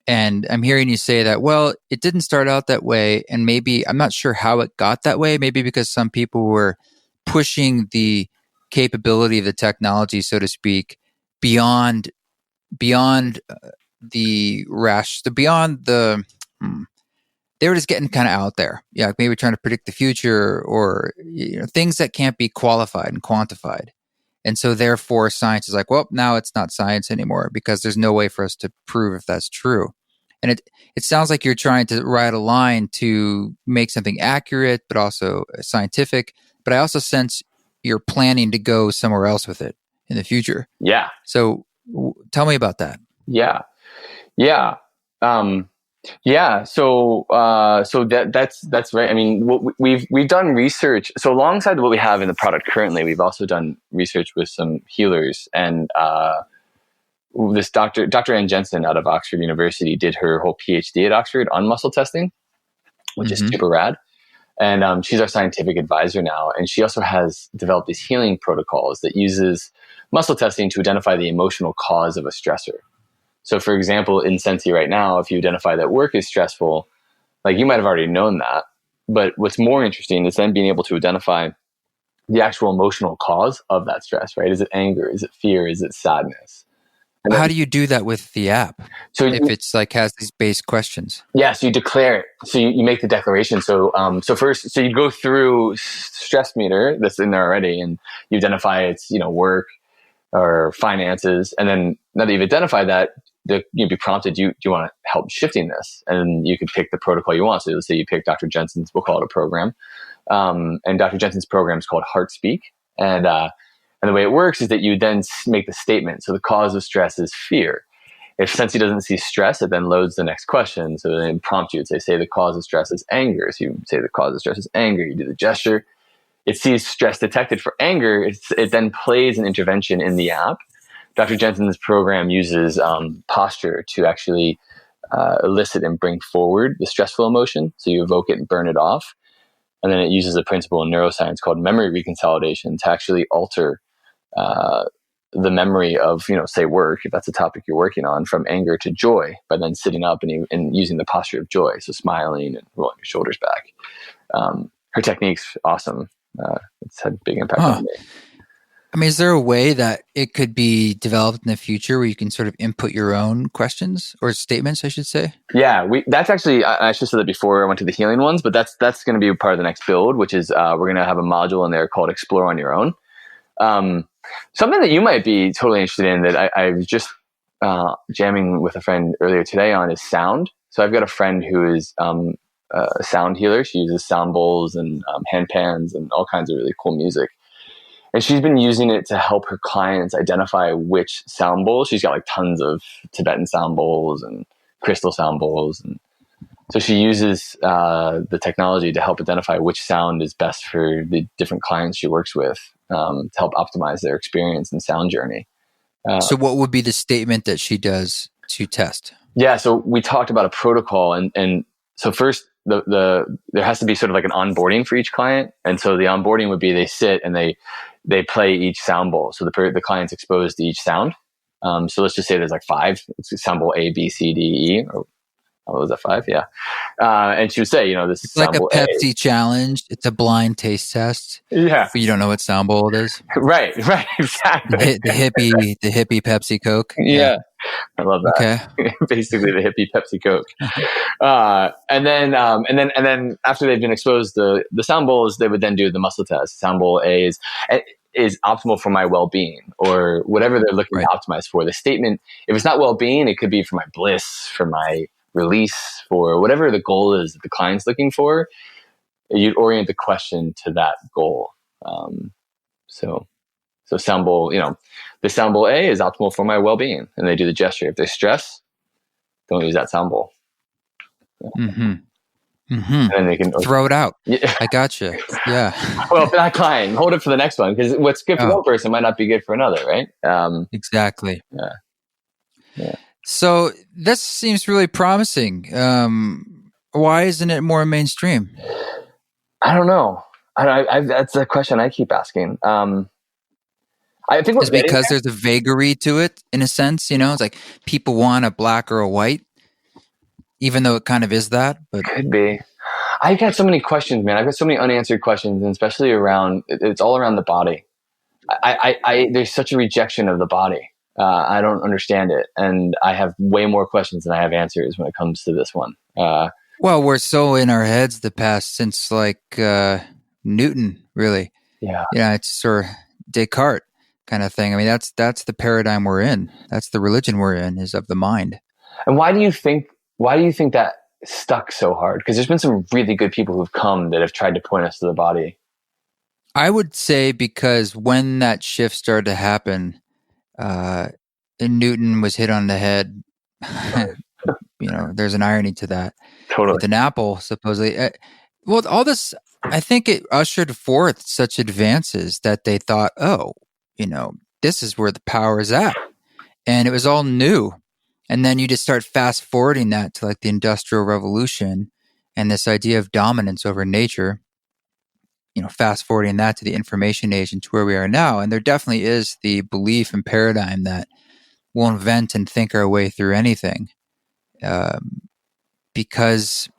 And I'm hearing you say that, well, it didn't start out that way. And maybe, I'm not sure how it got that way. Maybe because some people were pushing the capability of the technology, so to speak, beyond the rash, beyond the, they were just getting kind of out there. Yeah, maybe trying to predict the future, or things that can't be qualified and quantified. And so therefore science is like, well, now it's not science anymore because there's no way for us to prove if that's true. And it sounds like you're trying to ride a line to make something accurate, but also scientific. But I also sense you're planning to go somewhere else with it in the future. Yeah. So tell me about that. Yeah. So that's right. I mean, we've done research. So alongside what we have in the product currently, we've also done research with some healers, and this Dr. Ann Jensen out of Oxford University did her whole PhD at Oxford on muscle testing, which is super rad. And she's our scientific advisor now. And she also has developed these healing protocols that uses muscle testing to identify the emotional cause of a stressor. So for example, in Sensie right now, if you identify that work is stressful, like you might have already known that. But what's more interesting is then being able to identify the actual emotional cause of that stress, right? Is it anger? Is it fear? Is it sadness? And how do you do that with the app? So if it's like has these base questions? Yeah, so you declare it. So you make the declaration. So first, you go through stress meter that's in there already, and you identify it's work or finances, and then now that you've identified that, you'd be prompted. Do you want to help shifting this? And you could pick the protocol you want. So let's say you pick Dr. Jensen's. We'll call it a program, and Dr. Jensen's program is called Heart Speak, and the way it works is that you then make the statement. So the cause of stress is fear. If Sensie doesn't see stress, it then loads the next question. So then it prompts you to say the cause of stress is anger. So you say the cause of stress is anger. You do the gesture. It sees stress detected for anger. It then plays an intervention in the app. Dr. Jensen's program uses posture to actually elicit and bring forward the stressful emotion. So you evoke it and burn it off. And then it uses a principle in neuroscience called memory reconsolidation to actually alter the memory of, say work, if that's a topic you're working on, from anger to joy, by then sitting up and using the posture of joy. So smiling and rolling your shoulders back. Her technique's awesome. It's had a big impact on me. I mean, is there a way that it could be developed in the future where you can sort of input your own questions or statements, I should say? Yeah, that's actually, I should have said that before I went to the healing ones, but that's going to be part of the next build, which is we're going to have a module in there called Explore on Your Own. Something that you might be totally interested in that I was just jamming with a friend earlier today on is sound. So I've got a friend who is a sound healer. She uses sound bowls and hand pans and all kinds of really cool music. And she's been using it to help her clients identify which sound bowls. She's got like tons of Tibetan sound bowls and crystal sound bowls. And so she uses the technology to help identify which sound is best for the different clients she works with to help optimize their experience and sound journey. So what would be the statement that she does to test? Yeah, so we talked about a protocol. And so first, there has to be sort of like an onboarding for each client. And so the onboarding would be they sit and they play each sound bowl. So the client's exposed to each sound. So let's just say there's like 5. It's sound bowl A, B, C, D, E. Or, was that 5? Yeah. And she would say, this is It's like a sound bowl A. Pepsi challenge. It's a blind taste test. Yeah. But you don't know what sound bowl it is. Right, exactly. The hippie Pepsi Coke. Yeah. I love that. Okay. Basically the hippie Pepsi Coke. And then after they've been exposed to the sound bowls, they would then do the muscle test. Sound bowl A is optimal for my well-being, or whatever they're looking to optimize for. The statement, if it's not well-being, it could be for my bliss, for my release, for whatever the goal is that the client's looking for. You'd orient the question to that goal. So sound bowl, the sound bowl A is optimal for my well-being, and they do the gesture. If there's stress, don't use that sound bowl. Mm-hmm. Mm-hmm. And then they can throw it out. Yeah. I gotcha. Yeah. Well, for that client, hold it for the next one, because what's good for one person might not be good for another, right? Exactly. Yeah. So this seems really promising. Why isn't it more mainstream? I don't know. That's a question I keep asking. I think it's because there's a vagary to it, in a sense. It's like people want a black or a white, even though it kind of is that. But could be. I've got so many questions, man. I've got so many unanswered questions, and especially it's all around the body. There's such a rejection of the body. I don't understand it, and I have way more questions than I have answers when it comes to this one. Well, we're so in our heads since like Newton, really. Yeah. It's sort of Descartes kind of thing. I mean, that's the paradigm we're in. That's the religion we're in, is of the mind. And why do you think that stuck so hard? Because there's been some really good people who've come that have tried to point us to the body. I would say because when that shift started to happen, and Newton was hit on the head. There's an irony to that. Totally. With an apple, supposedly. Well, all this, I think it ushered forth such advances that they thought, this is where the power is at. And it was all new. And then you just start fast forwarding that to like the Industrial Revolution and this idea of dominance over nature, fast forwarding that to the information age and to where we are now. And there definitely is the belief and paradigm that we'll invent and think our way through anything. Because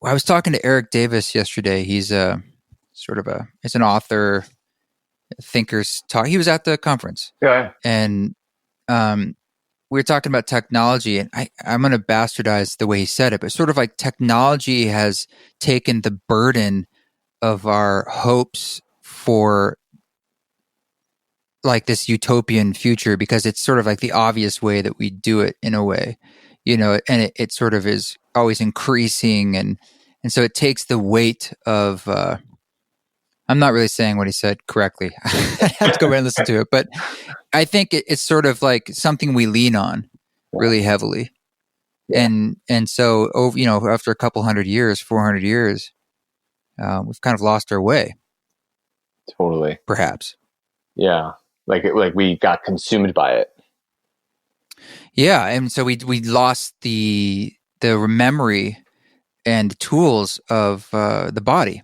I was talking to Eric Davis yesterday. He's he's an author, thinkers talk. He was at the conference. Yeah. And we were talking about technology, and I'm going to bastardize the way he said it, but sort of like technology has taken the burden of our hopes for like this utopian future, because it's sort of like the obvious way that we do it in a way, and it sort of is always increasing. And so it takes the weight of, I'm not really saying what he said correctly. I have to go back and listen to it, but I think it's sort of like something we lean on really heavily. Yeah. And so, after a couple 400 years, we've kind of lost our way. Totally. Perhaps. Yeah. Like we got consumed by it. Yeah. And so we lost the memory and the tools of the body.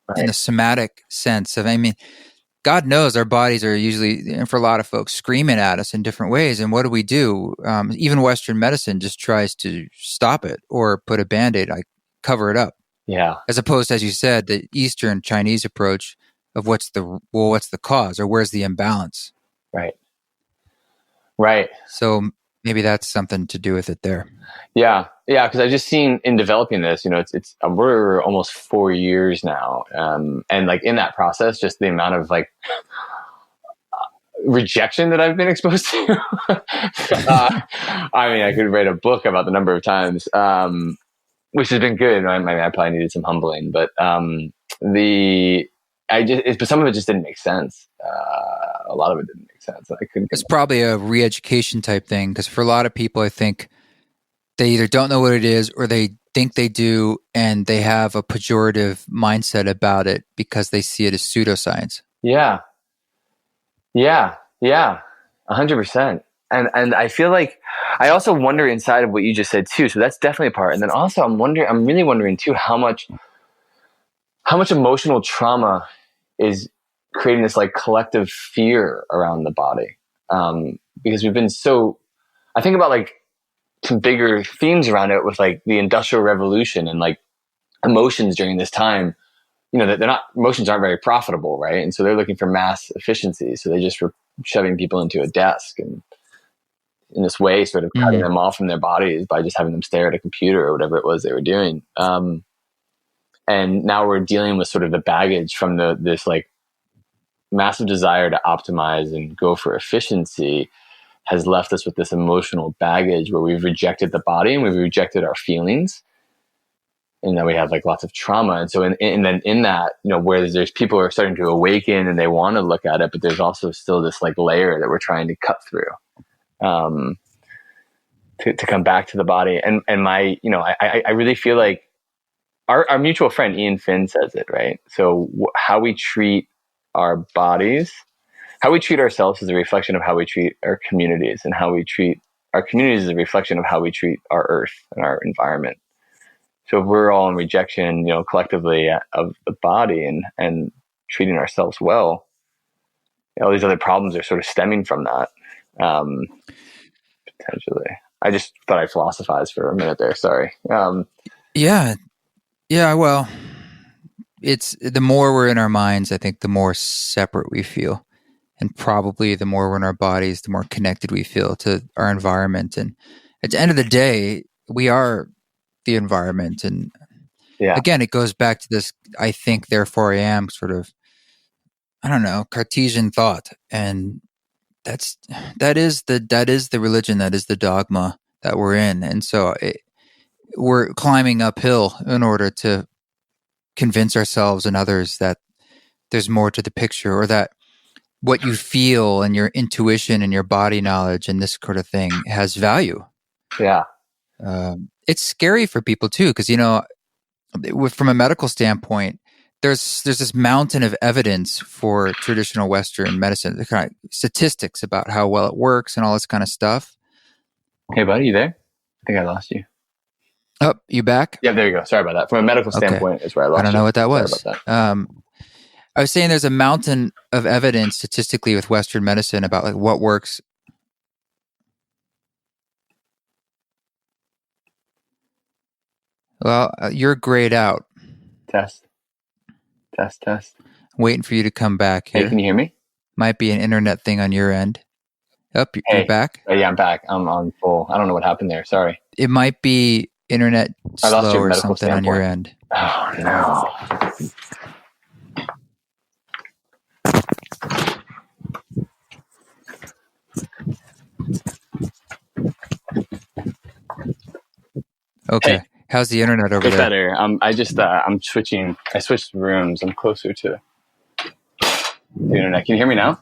Right. In the somatic sense of, God knows our bodies are usually, for a lot of folks, screaming at us in different ways. And what do? Even Western medicine just tries to stop it or put a Band-Aid, cover it up. Yeah. As opposed to, as you said, the Eastern Chinese approach of what's the cause, or where's the imbalance? Right. Right. So maybe that's something to do with it there. Yeah. Yeah. Because I've just seen in developing this, it's we're almost 4 years now. And like in that process, just the amount of like rejection that I've been exposed to. I could write a book about the number of times, which has been good. I probably needed some humbling, but but some of it just didn't make sense. A lot of it didn't make sense. I couldn't. It's probably a re-education type thing, because for a lot of people, I think they either don't know what it is or they think they do, and they have a pejorative mindset about it because they see it as pseudoscience. Yeah. 100%. And I feel like I also wonder inside of what you just said too. So that's definitely a part. And then also I'm really wondering too, how much emotional trauma is creating this like collective fear around the body. Because we've been I think about like some bigger themes around it with like the Industrial Revolution and like emotions during this time. That emotions aren't very profitable, right? And so they're looking for mass efficiency. So they just were shoving people into a desk and in this way, sort of cutting them off from their bodies by just having them stare at a computer or whatever it was they were doing. And now we're dealing with sort of the baggage from this like massive desire to optimize and go for efficiency has left us with this emotional baggage where we've rejected the body and we've rejected our feelings. And then we have like lots of trauma. And so, and then in that, where there's people who are starting to awaken and they want to look at it, but there's also still this like layer that we're trying to cut through, to come back to the body. And my, I really feel like our mutual friend, Ian Finn, says it, right? So how we treat our bodies, how we treat ourselves is a reflection of how we treat our communities, and how we treat our communities is a reflection of how we treat our earth and our environment. So if we're all in rejection, collectively of the body and treating ourselves well, all these other problems are sort of stemming from that, potentially. I just thought I'd philosophize for a minute there. Sorry. Yeah. Well, it's the more we're in our minds, I think the more separate we feel. And probably the more we're in our bodies, the more connected we feel to our environment. And at the end of the day, we are the environment. And again, it goes back to this, I think, therefore I am sort of, I don't know, Cartesian thought. And that is the religion, that is the dogma that we're in. And so we're climbing uphill in order to convince ourselves and others that there's more to the picture, or that what you feel and your intuition and your body knowledge and this sort of thing has value. Yeah. It's scary for people too, because, from a medical standpoint, there's this mountain of evidence for traditional Western medicine, the kind of statistics about how well it works and all this kind of stuff. Hey, buddy, you there? I think I lost you. Oh, you back? Yeah, there you go. Sorry about that. From a medical standpoint, is where I lost you. I don't know what that was. Sorry about that. I was saying there's a mountain of evidence statistically with Western medicine about like what works. Well, you're grayed out. Test. Waiting for you to come back here. Hey, can you hear me? Might be an internet thing on your end. You're back? Yeah, I'm back. I'm on full. I don't know what happened there. Sorry. It might be internet slow or something on your end. Oh, no. Okay. Hey, how's the internet over there? It's better. I'm switching. I switched rooms. I'm closer to the internet. Can you hear me now?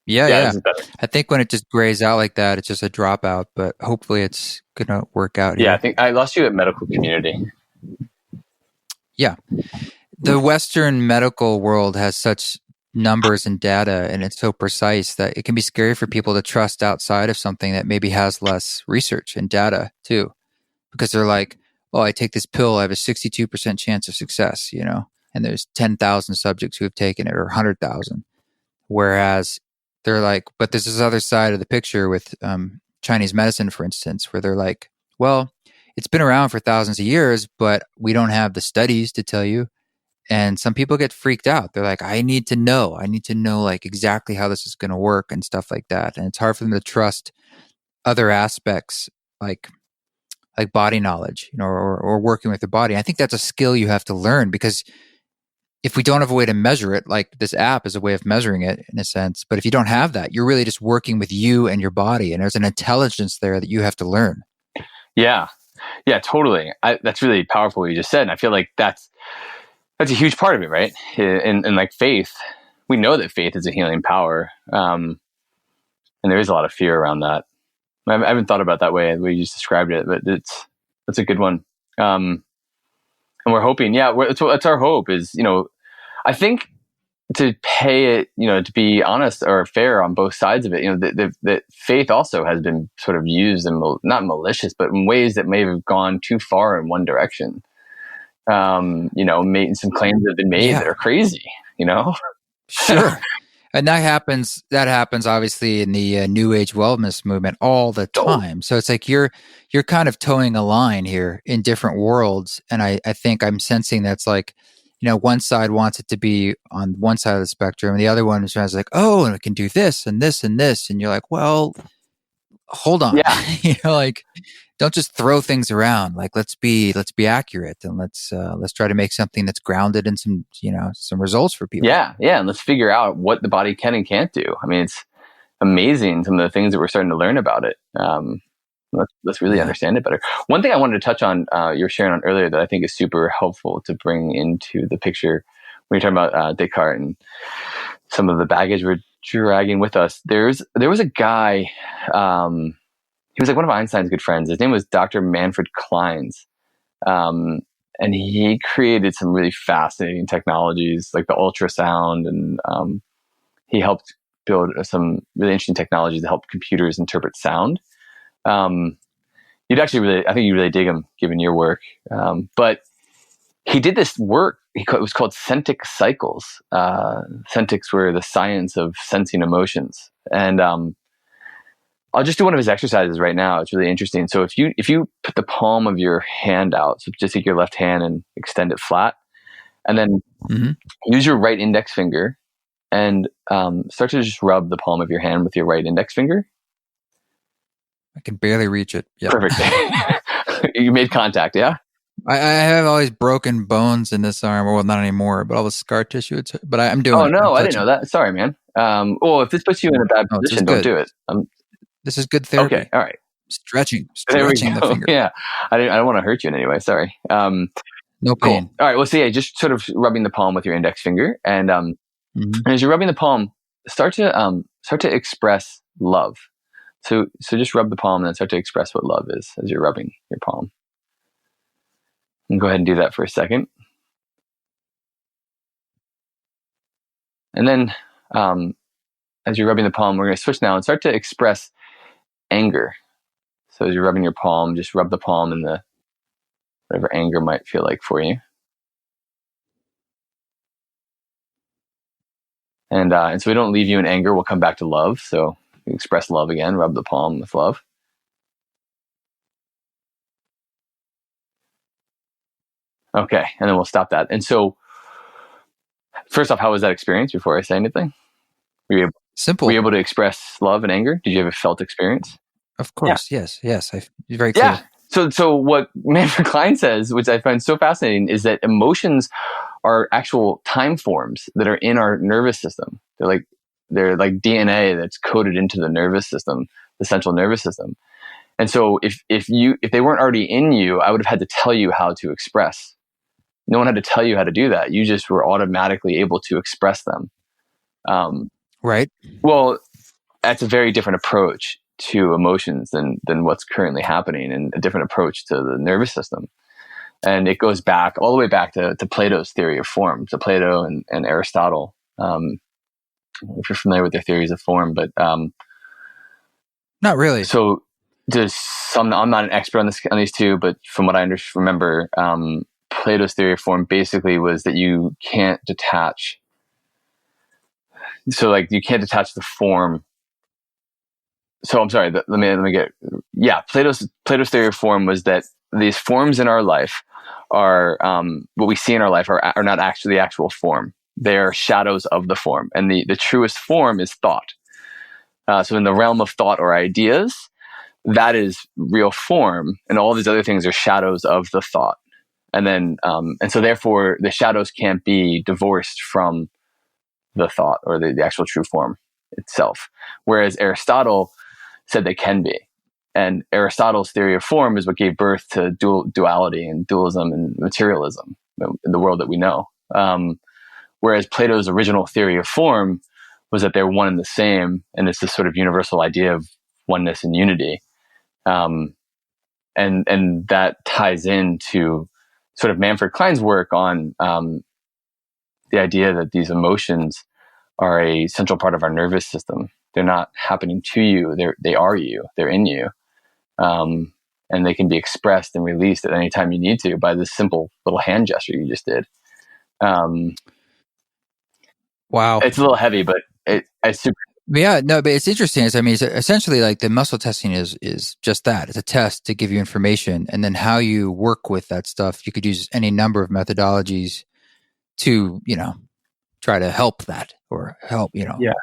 Yeah. This is better. I think when it just grays out like that, it's just a dropout, but hopefully it's going to work out here. Yeah, I think I lost you at medical community. Yeah. The Western medical world has such numbers and data, and it's so precise that it can be scary for people to trust outside of something that maybe has less research and data too. Because they're like, oh, I take this pill, I have a 62% chance of success, and there's 10,000 subjects who have taken it, or 100,000. Whereas they're like, but there's this other side of the picture with Chinese medicine, for instance, where they're like, well, it's been around for thousands of years, but we don't have the studies to tell you. And some people get freaked out. They're like, I need to know like exactly how this is going to work and stuff like that. And it's hard for them to trust other aspects like body knowledge, or working with the body. I think that's a skill you have to learn, because if we don't have a way to measure it, like this app is a way of measuring it in a sense, but if you don't have that, you're really just working with you and your body, and there's an intelligence there that you have to learn. Yeah, totally. That's really powerful what you just said. And I feel like that's a huge part of it, right? And like faith, we know that faith is a healing power. And there is a lot of fear around that. I haven't thought about that way, the way you just described it, but that's a good one. And we're hoping, it's our hope is, I think to pay it, to be honest or fair on both sides of it, that faith also has been sort of used in not malicious, but in ways that may have gone too far in one direction. Some claims have been made that are crazy, Sure. And that happens obviously in the new age wellness movement all the Oh, time. So it's like you're kind of towing a line here in different worlds. And I think I'm sensing that's like, one side wants it to be on one side of the spectrum, and the other one is like, oh, and it can do this and this and this. And you're like, well, hold on. yeah. Like, don't just throw things around. Like, let's be accurate, and let's try to make something that's grounded in some results for people. Yeah. Yeah. And let's figure out what the body can and can't do. I mean, it's amazing some of the things that we're starting to learn about it. Let's really Yeah. understand it better. One thing I wanted to touch on, you were sharing on earlier that I think is super helpful to bring into the picture when you're talking about Descartes and some of the baggage we're dragging with us. There was a guy, he was like one of Einstein's good friends. His name was Dr. Manfred Kleins. And he created some really fascinating technologies like the ultrasound, and he helped build some really interesting technologies to help computers interpret sound. You'd actually I think you really dig him given your work. But he did this work. It was called sentic cycles. Sentics were the science of sensing emotions. And I'll just do one of his exercises right now. It's really interesting. So if you put the palm of your hand out, so just take your left hand and extend it flat, and then use your right index finger and start to just rub the palm of your hand with your right index finger. I can barely reach it. Yep. Perfect. You made contact, yeah? I have all these broken bones in this arm. Well, not anymore, but all the scar tissue. But I'm doing it. Oh, no, I'm I didn't know that. Sorry, man. Well, if this puts you in a bad position, don't do it. This is good therapy. Okay, all right. Stretching There we the go. finger. Yeah, I don't want to hurt you in any way. Sorry. No Cool. pain. All right. Well, so yeah, just sort of rubbing the palm with your index finger, and as you're rubbing the palm, start to express love. So just rub the palm and then start to express what love is as you're rubbing your palm. And go ahead and do that for a second. And then as you're rubbing the palm, we're going to switch now and start to express anger. So as you're rubbing your palm, just rub the palm in the whatever anger might feel like for you. And so we don't leave you in anger. We'll come back to love. So express love again. Rub the palm with love. Okay, and then we'll stop that. And so, first off, how was that experience? Before I say anything, Simple. Were you able to express love and anger? Did you have a felt experience? Of course, yeah. Yes. Very clear. Yeah. So what Manfred Klein says, which I find so fascinating, is that emotions are actual time forms that are in our nervous system. They're like DNA that's coded into the nervous system, the central nervous system. And so if they weren't already in you, I would have had to tell you how to express. No one had to tell you how to do that. You just were automatically able to express them. Right. Well, that's a very different approach to emotions than what's currently happening, and a different approach to the nervous system. And it goes back all the way back to Plato's theory of form, to Plato and Aristotle. If you're familiar with their theories of form, but not really. So there's some. I'm not an expert on these two, but from what I remember, Plato's theory of form basically was that you can't detach. So like you can't detach the form. So I'm sorry. Let me get. Yeah, Plato's theory of form was that these forms in our life are what we see in our life are not actually the actual form. They're shadows of the form, and the truest form is thought. So in the realm of thought or ideas, that is real form, and all these other things are shadows of the thought. And then, and so therefore, the shadows can't be divorced from the thought or the actual true form itself. Whereas Aristotle said they can be. And Aristotle's theory of form is what gave birth to duality and dualism and materialism in the world that we know. Whereas Plato's original theory of form was that they're one and the same, and it's this sort of universal idea of oneness and unity. And that ties into sort of Manfred Klein's work on the idea that these emotions are a central part of our nervous system. They're not happening to you. They are you. They're in you. And they can be expressed and released at any time you need to by this simple little hand gesture you just did. Wow. It's a little heavy, but it's super. Yeah, no, but it's interesting. I mean, it's essentially like the muscle testing is just that. It's a test to give you information, and then how you work with that stuff. You could use any number of methodologies to, try to help that or help,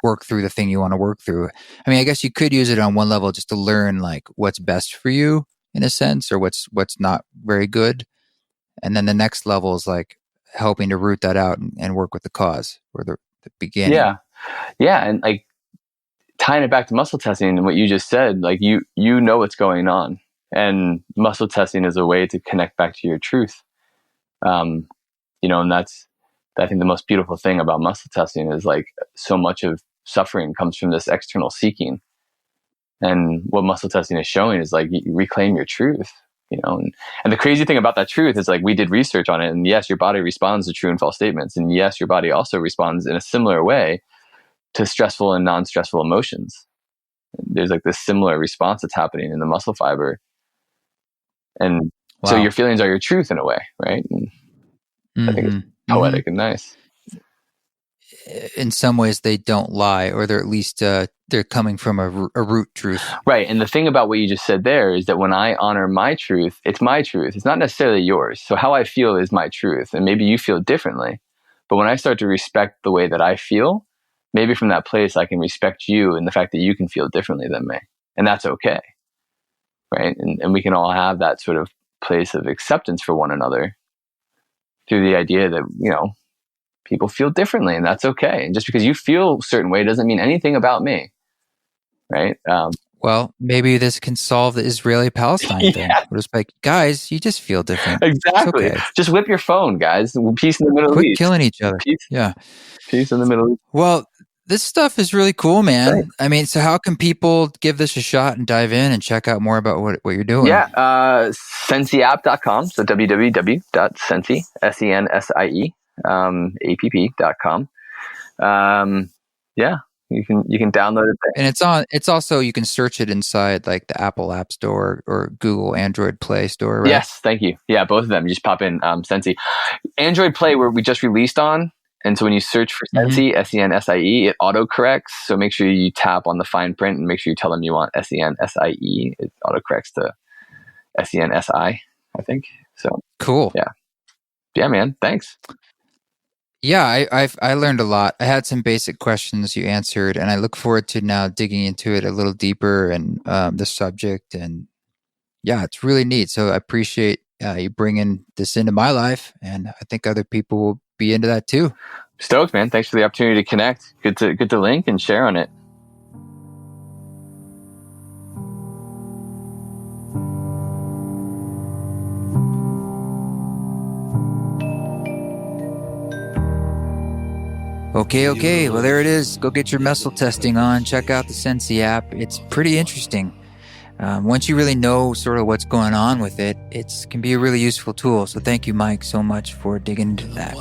work through the thing you want to work through. I mean, I guess you could use it on one level just to learn like what's best for you in a sense, or what's not very good. And then the next level is like helping to root that out and work with the cause or the beginning. Yeah. Yeah. And like tying it back to muscle testing and what you just said, like you know what's going on, and muscle testing is a way to connect back to your truth. And that's, I think the most beautiful thing about muscle testing is like so much of suffering comes from this external seeking. And what muscle testing is showing is like you reclaim your truth, and the crazy thing about that truth is like we did research on it, and yes, your body responds to true and false statements. And yes, your body also responds in a similar way to stressful and non-stressful emotions. There's like this similar response that's happening in the muscle fiber. And so your feelings are your truth in a way, right? And I think it's poetic and nice. In some ways they don't lie, or they're at least they're coming from a root truth. Right. And the thing about what you just said there is that when I honor my truth, it's my truth. It's not necessarily yours. So how I feel is my truth. And maybe you feel differently. But when I start to respect the way that I feel, maybe from that place, I can respect you and the fact that you can feel differently than me. And that's okay. Right. And we can all have that sort of place of acceptance for one another through the idea that, people feel differently, and that's okay. And just because you feel a certain way doesn't mean anything about me. Right. Well, maybe this can solve the Israeli-Palestine thing. We're just like, guys, you just feel different. Exactly. Okay. Just whip your phone, guys. Peace in the Middle East. Quit killing each other. Peace in the Middle East. Well, this stuff is really cool, man. Right. I mean, so how can people give this a shot and dive in and check out more about what you're doing? Yeah. Sensieapp.com. So www.sensie, SENSIE, app.com. You can download it there. And it's also, you can search it inside like the Apple App Store or Google Android Play Store, right? Yes, thank you. Yeah, both of them. You just pop in Sensie. Android Play, where we just released on. And so when you search for Sensie, SENSIE, it autocorrects. So make sure you tap on the fine print and make sure you tell them you want SENSIE. It autocorrects to SENSI, I think. So cool. Yeah. Yeah, man. Thanks. Yeah, I learned a lot. I had some basic questions you answered, and I look forward to now digging into it a little deeper and the subject. And yeah, it's really neat. So I appreciate you bringing this into my life, and I think other people will be into that too. Stoked, man. Thanks for the opportunity to connect. Good to link and share on it. Okay. Well, there it is. Go get your muscle testing on. Check out the Sensie app. It's pretty interesting. Once you really know sort of what's going on with it, it can be a really useful tool. So thank you, Mike, so much for digging into that.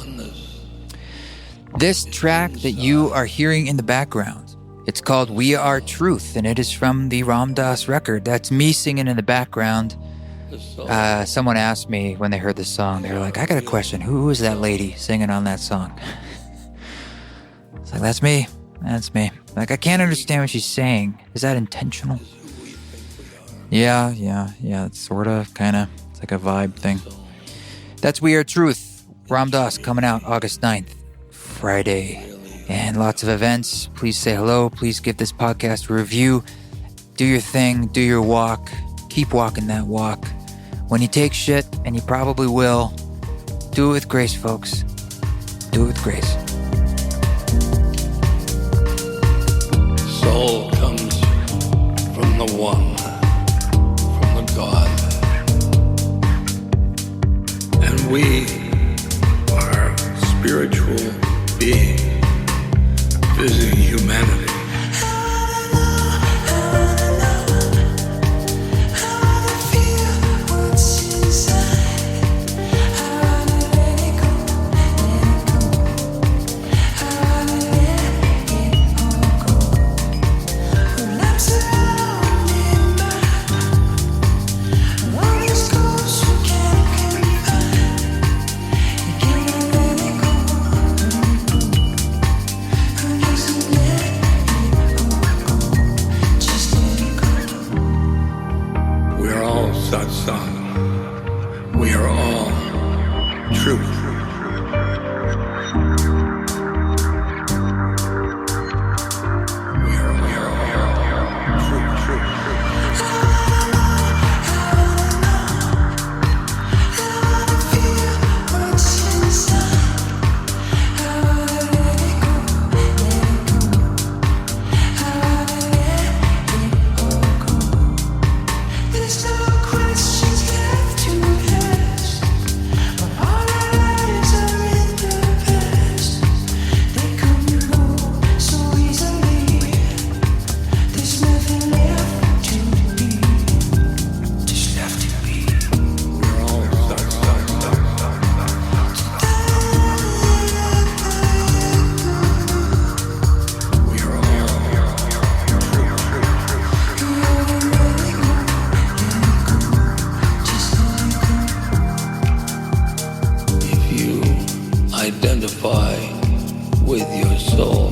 This track that you are hearing in the background, it's called We Are Truth, and it is from the Ram Dass record. That's me singing in the background. Someone asked me when they heard this song, they were like, I got a question. Who is that lady singing on that song? It's like, that's me. Like, I can't understand what she's saying. Is that intentional? Yeah. It's sort of, kind of. It's like a vibe thing. That's We Are Truth. Ram Dass coming out August 9th, Friday. And lots of events. Please say hello. Please give this podcast a review. Do your thing. Do your walk. Keep walking that walk. When you take shit, and you probably will, do it with grace, folks. Do it with grace. Soul comes from the One, from the God. And we are spiritual beings visiting humanity. We are all truth. We are all truth. Identify with your soul,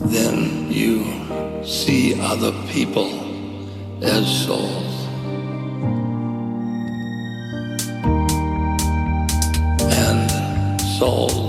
then you see other people as souls. And souls